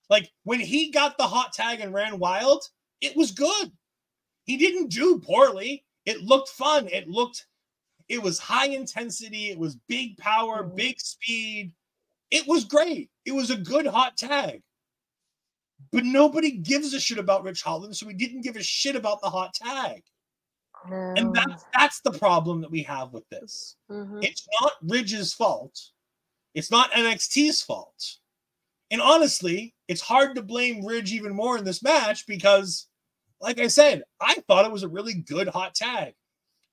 Like when he got the hot tag and ran wild, it was good. He didn't do poorly. It looked fun. It was high intensity. It was big power, big speed. It was great. It was a good hot tag. But nobody gives a shit about Ridge Holland, so we didn't give a shit about the hot tag. And that's the problem that we have with this. It's not Ridge's fault. It's not NXT's fault. And honestly, it's hard to blame Ridge even more in this match because, like I said, I thought it was a really good hot tag.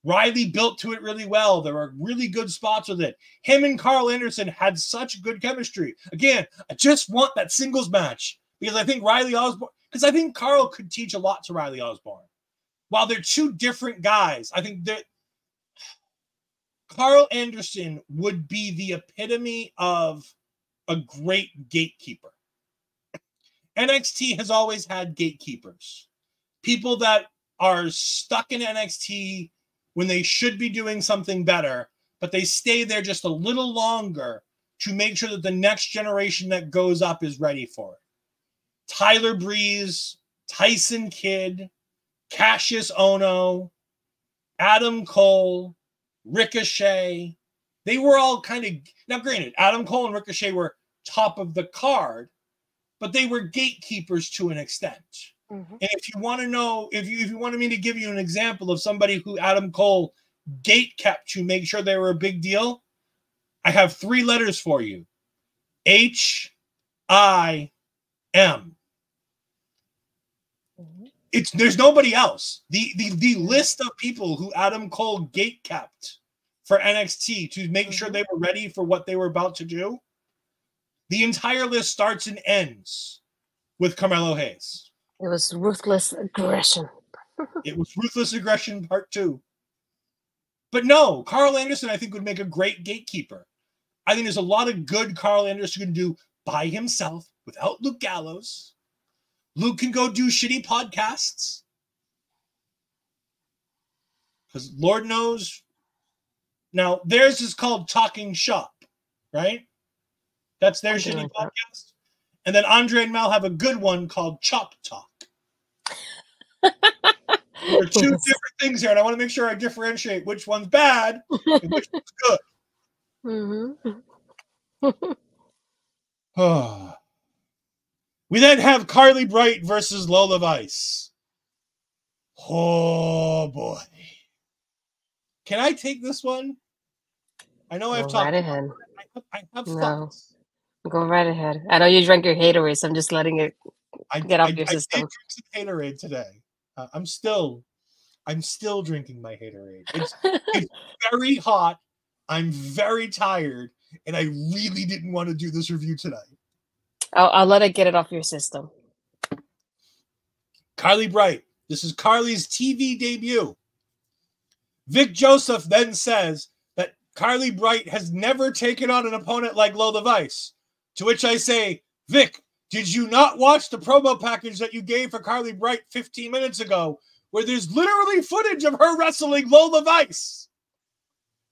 Riley built to it really well. There were really good spots with it. Him and Karl Anderson had such good chemistry. Again, I just want that singles match because I think Karl could teach a lot to Riley Osborne. while they're two different guys, I think that Karl Anderson would be the epitome of a great gatekeeper. NXT has always had gatekeepers. People that are stuck in NXT when they should be doing something better, but they stay there just a little longer to make sure that the next generation that goes up is ready for it. Tyler Breeze, Tyson Kidd, Cassius Ohno, Adam Cole, Ricochet. They were all kind of, now granted, Adam Cole and Ricochet were top of the card, but they were gatekeepers to an extent. Mm-hmm. And if you want to know, if you wanted me to give you an example of somebody who Adam Cole gate kept to make sure they were a big deal, I have 3 letters for you. H-I-M. There's nobody else. The list of people who Adam Cole gate kept for NXT to make sure they were ready for what they were about to do, the entire list starts and ends with Carmelo Hayes. It was ruthless aggression. It was ruthless aggression part 2. But no, Karl Anderson, I think, would make a great gatekeeper. I think there's a lot of good Karl Anderson can do by himself without Luke Gallows. Luke can go do shitty podcasts. Because Lord knows. Now, theirs is called Talking Shop, right? That's their shitty podcast. And then Andre and Mel have a good one called Chop Talk. There are 2 different things here, and I want to make sure I differentiate which one's bad and which one's good. We then have Carlee Bright versus Lola Vice. Oh, boy. Can I take this one? I know I've talked. Right ahead. I have thoughts. Go right ahead. I know you drank your Haterade, so I'm just letting it get off your system. I did drink some Haterade today. I'm still drinking my Haterade. It's very hot. I'm very tired, and I really didn't want to do this review today. I'll let it get it off your system. Carlee Bright. This is Carlee's TV debut. Vic Joseph then says that Carlee Bright has never taken on an opponent like Lola Vice. To which I say, Vic, did you not watch the promo package that you gave for Carlee Bright 15 minutes ago, where there's literally footage of her wrestling Lola Vice?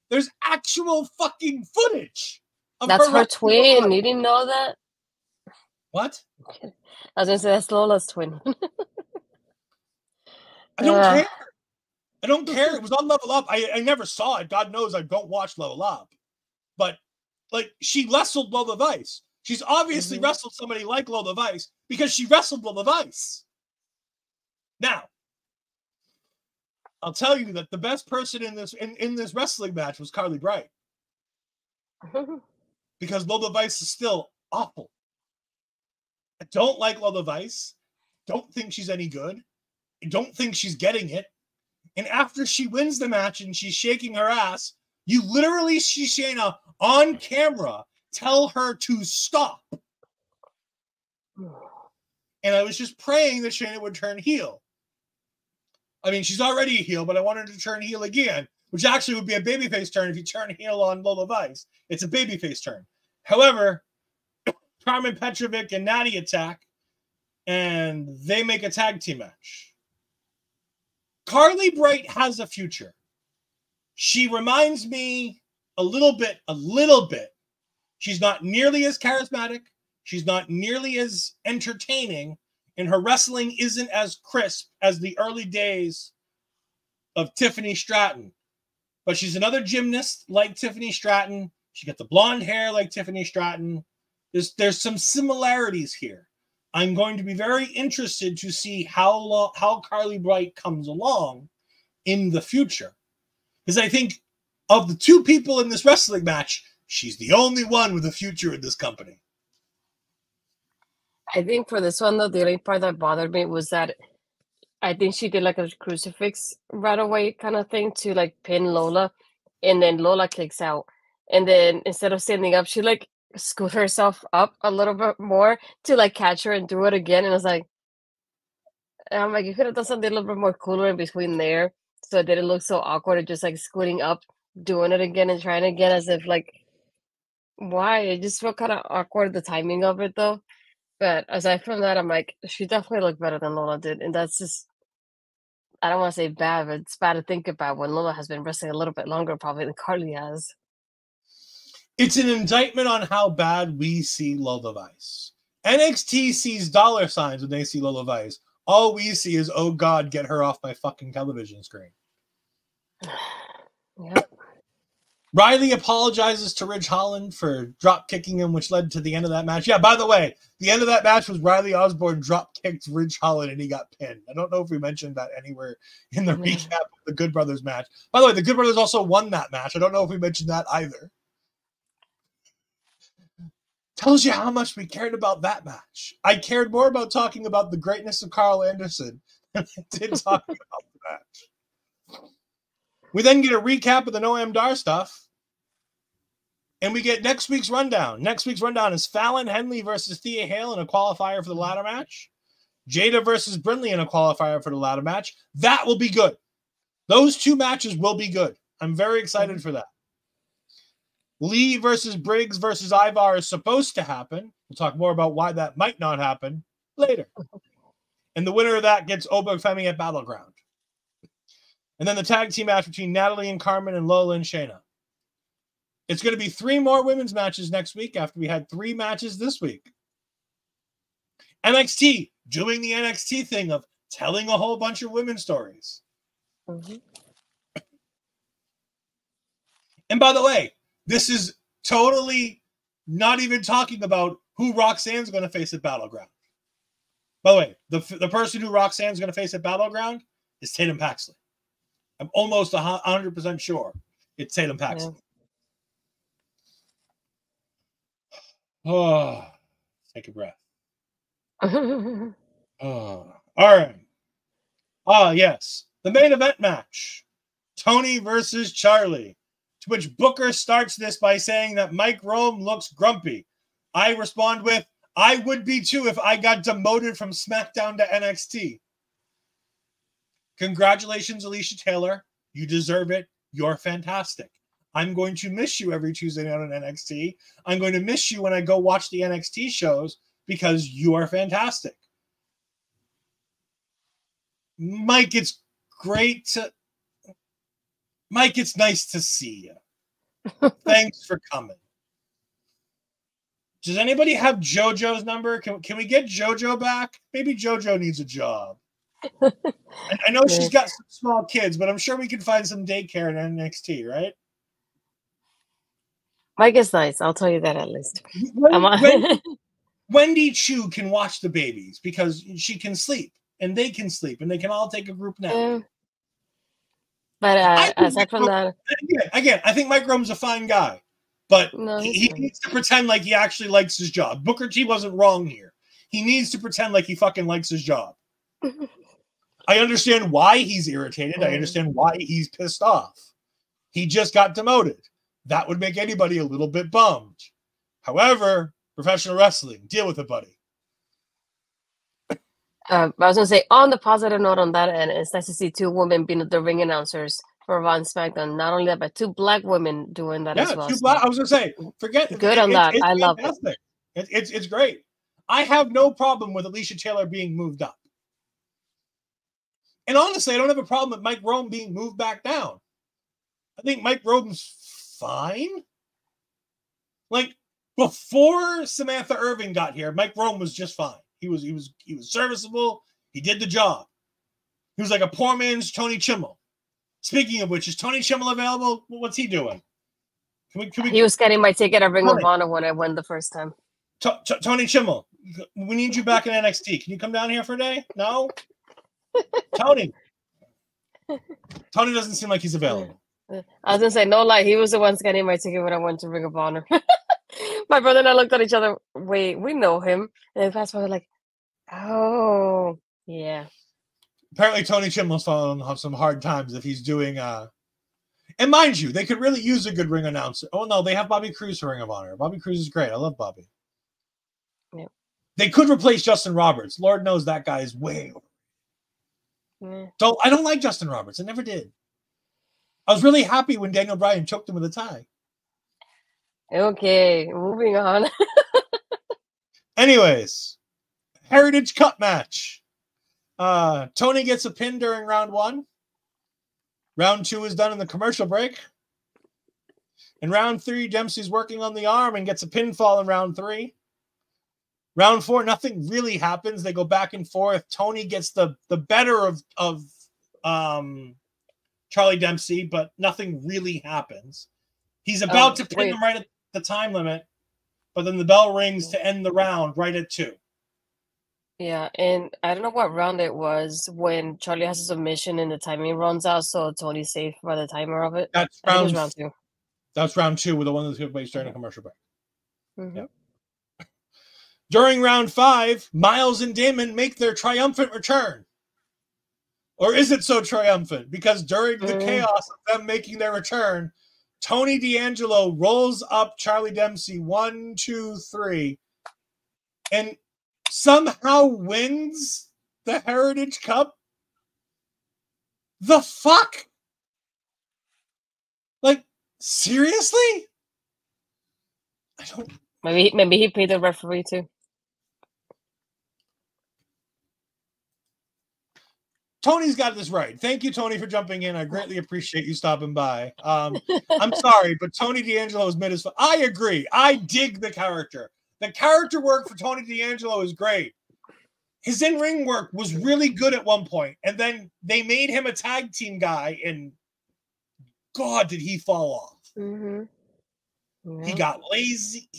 There's actual fucking footage. That's her twin. Lola. You didn't know that? What? I was going to say that's Lola's twin. I don't care. I don't care. It was on Level Up. I never saw it. God knows I don't watch Level Up. But, like, she wrestled Lola Vice. She's obviously wrestled somebody like Lola Vice because she wrestled Lola Vice. Now, I'll tell you that the best person in this wrestling match was Carlee Bright. Because Lola Vice is still awful. I don't like Lola Vice. Don't think she's any good. I don't think she's getting it. And after she wins the match and she's shaking her ass, you literally see Shayna on camera tell her to stop. And I was just praying that Shayna would turn heel. I mean, she's already a heel, but I wanted her to turn heel again, which actually would be a babyface turn if you turn heel on Lola Vice. It's a babyface turn. However, Carmen Petrovic and Natty attack, and they make a tag team match. Carlee Bright has a future. She reminds me a little bit. She's not nearly as charismatic. She's not nearly as entertaining, and her wrestling isn't as crisp as the early days of Tiffany Stratton. But she's another gymnast like Tiffany Stratton. She got the blonde hair like Tiffany Stratton. There's some similarities here. I'm going to be very interested to see how Carlee Bright comes along in the future. Because I think of the 2 people in this wrestling match, she's the only one with a future in this company. I think for this one, though, the only part that bothered me was that I think she did like a crucifix right away kind of thing to like pin Lola. And then Lola kicks out. And then instead of standing up, she like scoot herself up a little bit more to like catch her and do it again. And I was like, And I'm like, you could have done something a little bit more cooler in between there, so it didn't look so awkward. Just like scooting up, doing it again, and trying again, as if like, why? It just felt kind of awkward, the timing of it though. But aside from that, I'm like, she definitely looked better than Lola did, and that's just, I don't want to say bad, but it's bad to think about when Lola has been wrestling a little bit longer probably than Carlee has. It's an indictment on how bad we see Lola Vice. NXT sees dollar signs when they see Lola Vice. All we see is, oh God, get her off my fucking television screen. Yep. Riley apologizes to Ridge Holland for drop kicking him, which led to the end of that match. Yeah, by the way, the end of that match was Riley Osborne drop kicked Ridge Holland and he got pinned. I don't know if we mentioned that anywhere in the recap of the Good Brothers match. By the way, the Good Brothers also won that match. I don't know if we mentioned that either. Tells you how much we cared about that match. I cared more about talking about the greatness of Karl Anderson than I did talking about the match. We then get a recap of the Noam Dar stuff. And we get next week's rundown. Next week's rundown is Fallon Henley versus Thea Hale in a qualifier for the ladder match. Jada versus Brindley in a qualifier for the ladder match. That will be good. Those two matches will be good. I'm very excited for that. Lee versus Briggs versus Ivar is supposed to happen. We'll talk more about why that might not happen later. And the winner of that gets Oberg Femi at Battleground. And then the tag team match between Natalie and Carmen and Lola and Shayna. It's going to be 3 more women's matches next week after we had 3 matches this week. NXT doing the NXT thing of telling a whole bunch of women's stories. Mm-hmm. And by the way, this is totally not even talking about who Roxanne's going to face at Battleground. By the way, the person who Roxanne's going to face at Battleground is Tatum Paxley. I'm almost 100% sure it's Tatum Paxley. Yeah. Oh, take a breath. Oh, all right. Ah, yes. The main event match. Tony versus Charlie. To which Booker starts this by saying that Mike Rome looks grumpy. I respond with, I would be too if I got demoted from SmackDown to NXT. Congratulations, Alicia Taylor. You deserve it. You're fantastic. I'm going to miss you every Tuesday night on NXT. I'm going to miss you when I go watch the NXT shows because you are fantastic. Mike, it's nice to see you. Thanks for coming. Does anybody have JoJo's number? Can we get JoJo back? Maybe JoJo needs a job. I know she's got some small kids, but I'm sure we can find some daycare in NXT, right? Mike is nice. I'll tell you that at least. Wendy Chu can watch the babies because she can sleep and they can sleep and they can all take a group nap. But aside from that, again, I think Mike Rome's a fine guy, but he needs to pretend like he actually likes his job. Booker T wasn't wrong here. He needs to pretend like he fucking likes his job. I understand why he's irritated. I understand why he's pissed off. He just got demoted. That would make anybody a little bit bummed. However, professional wrestling, deal with it, buddy. I was going to say, on the positive note on that end, it's nice to see 2 women being the ring announcers for Raw and SmackDown. Not only that, but 2 black women doing that as well. 2 black. I was going to say, good on that. I love it. It's great. I have no problem with Alicia Taylor being moved up. And honestly, I don't have a problem with Mike Rome being moved back down. I think Mike Rome's fine. Like, before Samantha Irving got here, Mike Rome was just fine. He was serviceable. He did the job. He was like a poor man's Tony Chimmel. Speaking of which, is Tony Chimmel available? What's he doing? He was getting my ticket at Ring of Honor when I went the first time. Tony Chimmel, we need you back in NXT. Can you come down here for a day? No? Tony doesn't seem like he's available. I was going to say, no lie, he was the one getting my ticket when I went to Ring of Honor. My brother and I looked at each other. Wait, we know him. And then fast forward, like, oh, yeah. Apparently, Tony Chimmel's fallen on some hard times if he's doing. And mind you, they could really use a good ring announcer. Oh no, they have Bobby Cruise for Ring of Honor. Bobby Cruise is great. I love Bobby. Yeah. They could replace Justin Roberts. Lord knows that guy is way over. So I don't like Justin Roberts. I never did. I was really happy when Daniel Bryan choked him with a tie. Okay, moving on. Anyways, Heritage Cup match. Tony gets a pin during round 1. Round 2 is done in the commercial break. In round 3, Dempsey's working on the arm and gets a pinfall in round 3. Round 4, nothing really happens. They go back and forth. Tony gets the better of Charlie Dempsey, but nothing really happens. He's about to pin him right at the time limit, but then the bell rings to end the round right at 2. Yeah, and I don't know what round it was when Charlie has a submission and the timing runs out, so Tony's safe by the timer of it. That's I think it was round 2. That's round 2 with the one that took place during a commercial break. Mm-hmm. Yep. During round 5, Miles and Damon make their triumphant return. Or is it so triumphant? Because during the chaos of them making their return, Tony D'Angelo rolls up Charlie Dempsey 1, 2, 3, and somehow wins the Heritage Cup. The fuck? Like, seriously? I don't. Maybe he paid the referee too. Tony's got this right. Thank you, Tony, for jumping in. I greatly appreciate you stopping by. I'm sorry, but Tony D'Angelo is mid as fuck. I agree. I dig the character. The character work for Tony D'Angelo is great. His in-ring work was really good at one point, and then they made him a tag team guy, and God, did he fall off. Mm-hmm. Yeah. He got lazy.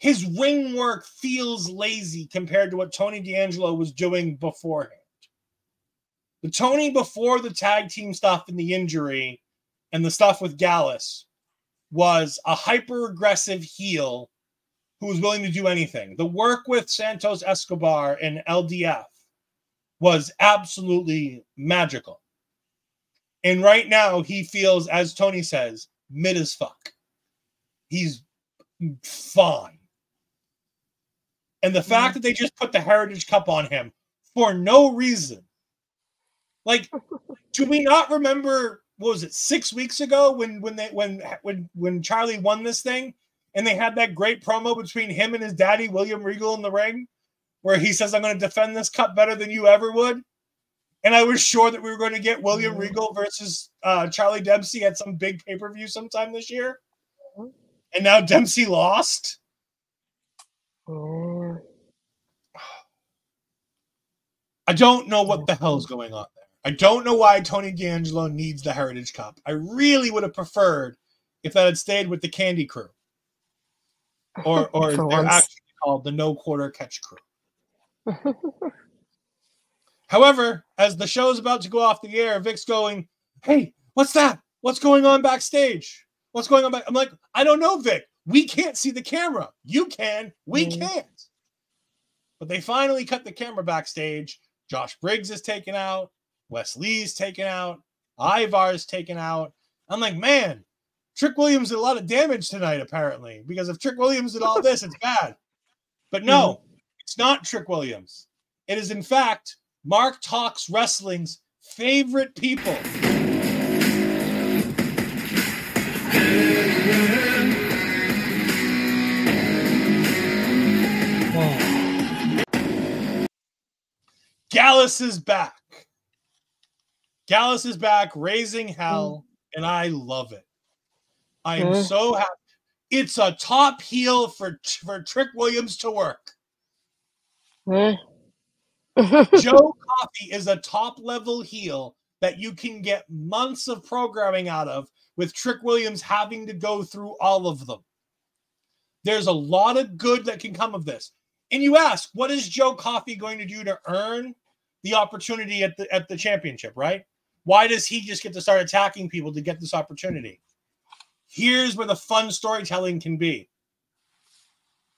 His ring work feels lazy compared to what Tony D'Angelo was doing beforehand. The Tony before the tag team stuff and the injury and the stuff with Gallows was a hyper-aggressive heel who was willing to do anything. The work with Santos Escobar and LDF was absolutely magical. And right now he feels, as Tony says, mid as fuck. He's fine. And the fact that they just put the Heritage Cup on him for no reason. Like, do we not remember, what was it, 6 weeks ago when Charlie won this thing and they had that great promo between him and his daddy, William Regal, in the ring, where he says, I'm going to defend this cup better than you ever would? And I was sure that we were going to get William Regal versus Charlie Dempsey at some big pay-per-view sometime this year. And now Dempsey lost. I don't know what the hell is going on there. I don't know why Tony D'Angelo needs the Heritage Cup. I really would have preferred if that had stayed with the Candy Crew. Or they're actually called the No Quarter Catch Crew. However, as the show's about to go off the air, Vic's going, hey, what's that? What's going on backstage? What's going on? I'm like, I don't know, Vic. We can't see the camera. You can. We can't. But they finally cut the camera backstage. Josh Briggs is taken out. Wes Lee's taken out. Ivar's taken out. I'm like, man, Trick Williams did a lot of damage tonight, apparently. Because if Trick Williams did all this, it's bad. But no, it's not Trick Williams. It is, in fact, Mark Talks Wrestling's favorite people. Gallows is back. Gallows is back, raising hell, and I love it. I am so happy. It's a top heel for Trick Williams to work. Joe Coffey is a top-level heel that you can get months of programming out of with Trick Williams having to go through all of them. There's a lot of good that can come of this. And you ask, what is Joe Coffey going to do to earn the opportunity at the championship, right? Why does he just get to start attacking people to get this opportunity? Here's where the fun storytelling can be.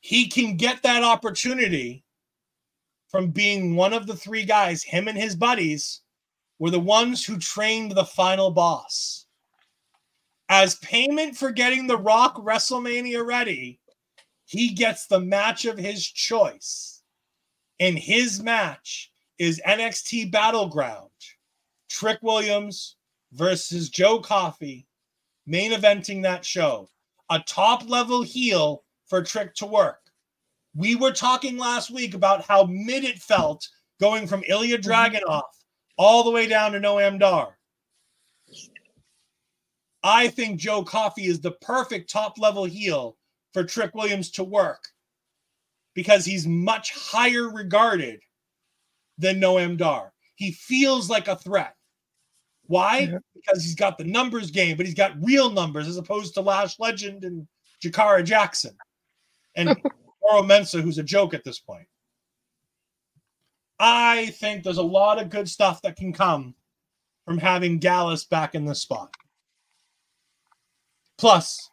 He can get that opportunity from being one of the 3 guys, him and his buddies, were the ones who trained the final boss. As payment for getting The Rock WrestleMania ready, he gets the match of his choice. And his match is NXT Battleground Trick Williams versus Joe Coffey, main eventing that show. A top-level heel for Trick to work. We were talking last week about how mid it felt going from Ilya Dragunov all the way down to Noam Dar. I think Joe Coffey is the perfect top-level heel for Trick Williams to work because he's much higher regarded than Noam Dar. He feels like a threat. Why? Because he's got the numbers game, but he's got real numbers as opposed to Lash Legend and Jakara Jackson. And Mensah, who's a joke at this point. I think there's a lot of good stuff that can come from having Gallus back in this spot. Plus,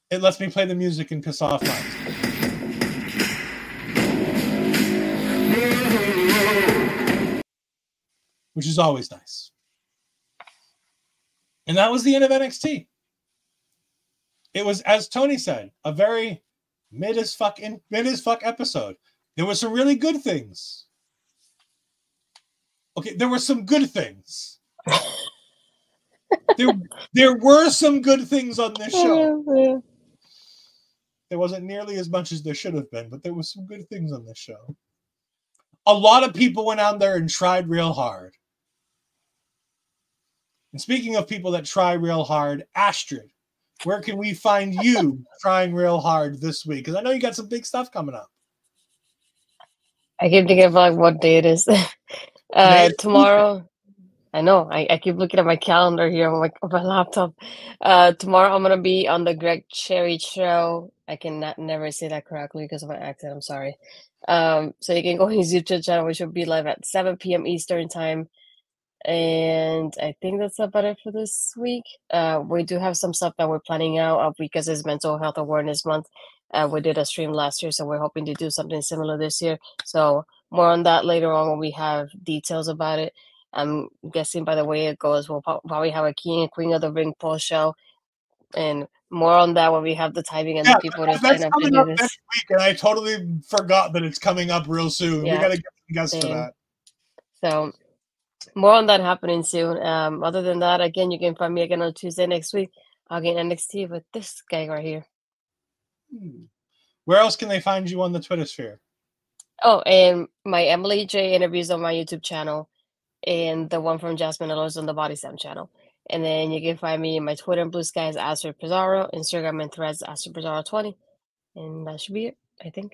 it lets me play the music and piss off minds. Which is always nice. And that was the end of NXT. It was, as Tony said, a very mid as fuck episode. There were some really good things. Okay, there were some good things. there were some good things on this show. There wasn't nearly as much as there should have been, but there was some good things on this show. A lot of people went out there and tried real hard. And speaking of people that try real hard, Astrid, where can we find you trying real hard this week? Because I know you got some big stuff coming up. I keep thinking about what day it is. Tomorrow. I know. I keep looking at my calendar here on my laptop. Tomorrow I'm going to be on the Greg Cherry show. I cannot never say that correctly because of my accent. I'm sorry. So you can go on his YouTube channel, which will be live at 7 p.m. Eastern time. And I think that's about it for this week. We do have some stuff that we're planning out because it's Mental Health Awareness Month. We did a stream last year, so we're hoping to do something similar this year. So more on that later on when we have details about it. I'm guessing by the way it goes, we'll probably have a King and Queen of the Ring post show. And more on that when we have the timing and the people to sign up to do this. Next week, and I totally forgot that it's coming up real soon. Yeah. We got to get some guests for that. So more on that happening soon. Other than that, again, you can find me again on Tuesday next week. I'll get NXT with this guy right here. Where else can they find you on the Twitter sphere? Oh, and my Emily J interviews on my YouTube channel, and the one from Jasmine Alonso on the Body Slam channel. And then you can find me in my Twitter and Blue Sky as Astrid Pizarro, Instagram and Threads Astrid Pizarro 20. And that should be it, I think.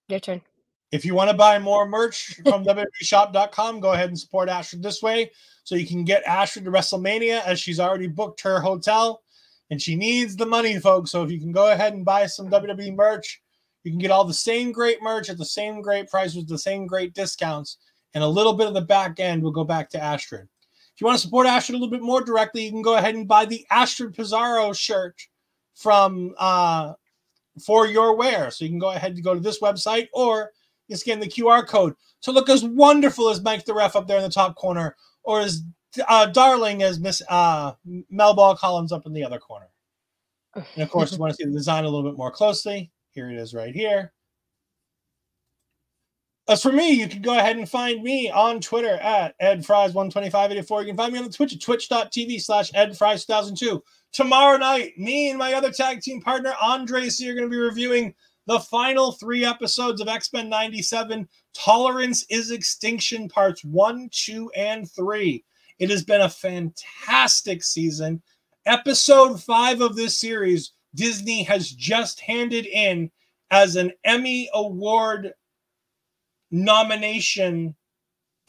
Your turn. If you want to buy more merch from WWEshop.com, go ahead and support Astrid this way so you can get Astrid to WrestleMania as she's already booked her hotel. And she needs the money, folks. So if you can go ahead and buy some WWE merch, you can get all the same great merch at the same great price with the same great discounts. And a little bit of the back end will go back to Astrid. If you want to support Astrid a little bit more directly, you can go ahead and buy the Astrid Pizarro shirt from For Your Wear. So you can go ahead and go to this website, or you scan the QR code to look as wonderful as Mike the Ref up there in the top corner, or as darling as Miss Melball Collins up in the other corner. And of course, if you want to see the design a little bit more closely, here it is right here. As for me, you can go ahead and find me on Twitter at EdFries12584. You can find me on the Twitch at twitch.tv/EdFries2002. Tomorrow night, me and my other tag team partner, Andre C, are going to be reviewing the final 3 episodes of X-Men 97, Tolerance is Extinction, parts 1, 2, and 3. It has been a fantastic season. Episode 5 of this series, Disney has just handed in as an Emmy Award nomination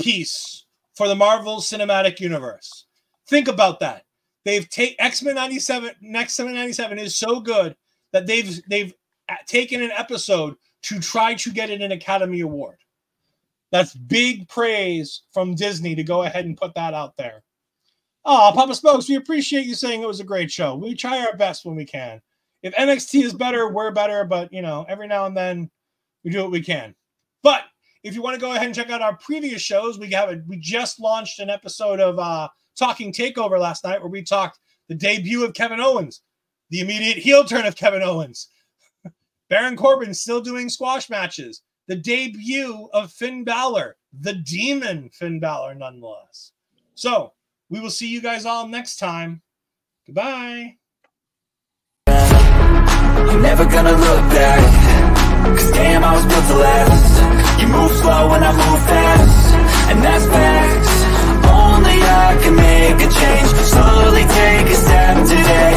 piece for the Marvel Cinematic Universe. Think about that. They've taken X-Men 97. X-Men 97 is so good that they've taken an episode to try to get it an Academy Award. That's big praise from Disney to go ahead and put that out there. Oh, Papa Smokes, we appreciate you saying it was a great show. We try our best when we can. If NXT is better, we're better, but, you know, every now and then we do what we can. But if you want to go ahead and check out our previous shows, we just launched an episode of Talking Takeover last night where we talked the debut of Kevin Owens, the immediate heel turn of Kevin Owens, Baron Corbin still doing squash matches, the debut of Finn Balor, the demon Finn Balor nonetheless. So we will see you guys all next time. Goodbye. I'm never gonna look back, 'cause damn, I was built to last. You move slow and I move fast, and that's facts. Only I can make a change, slowly take a step today.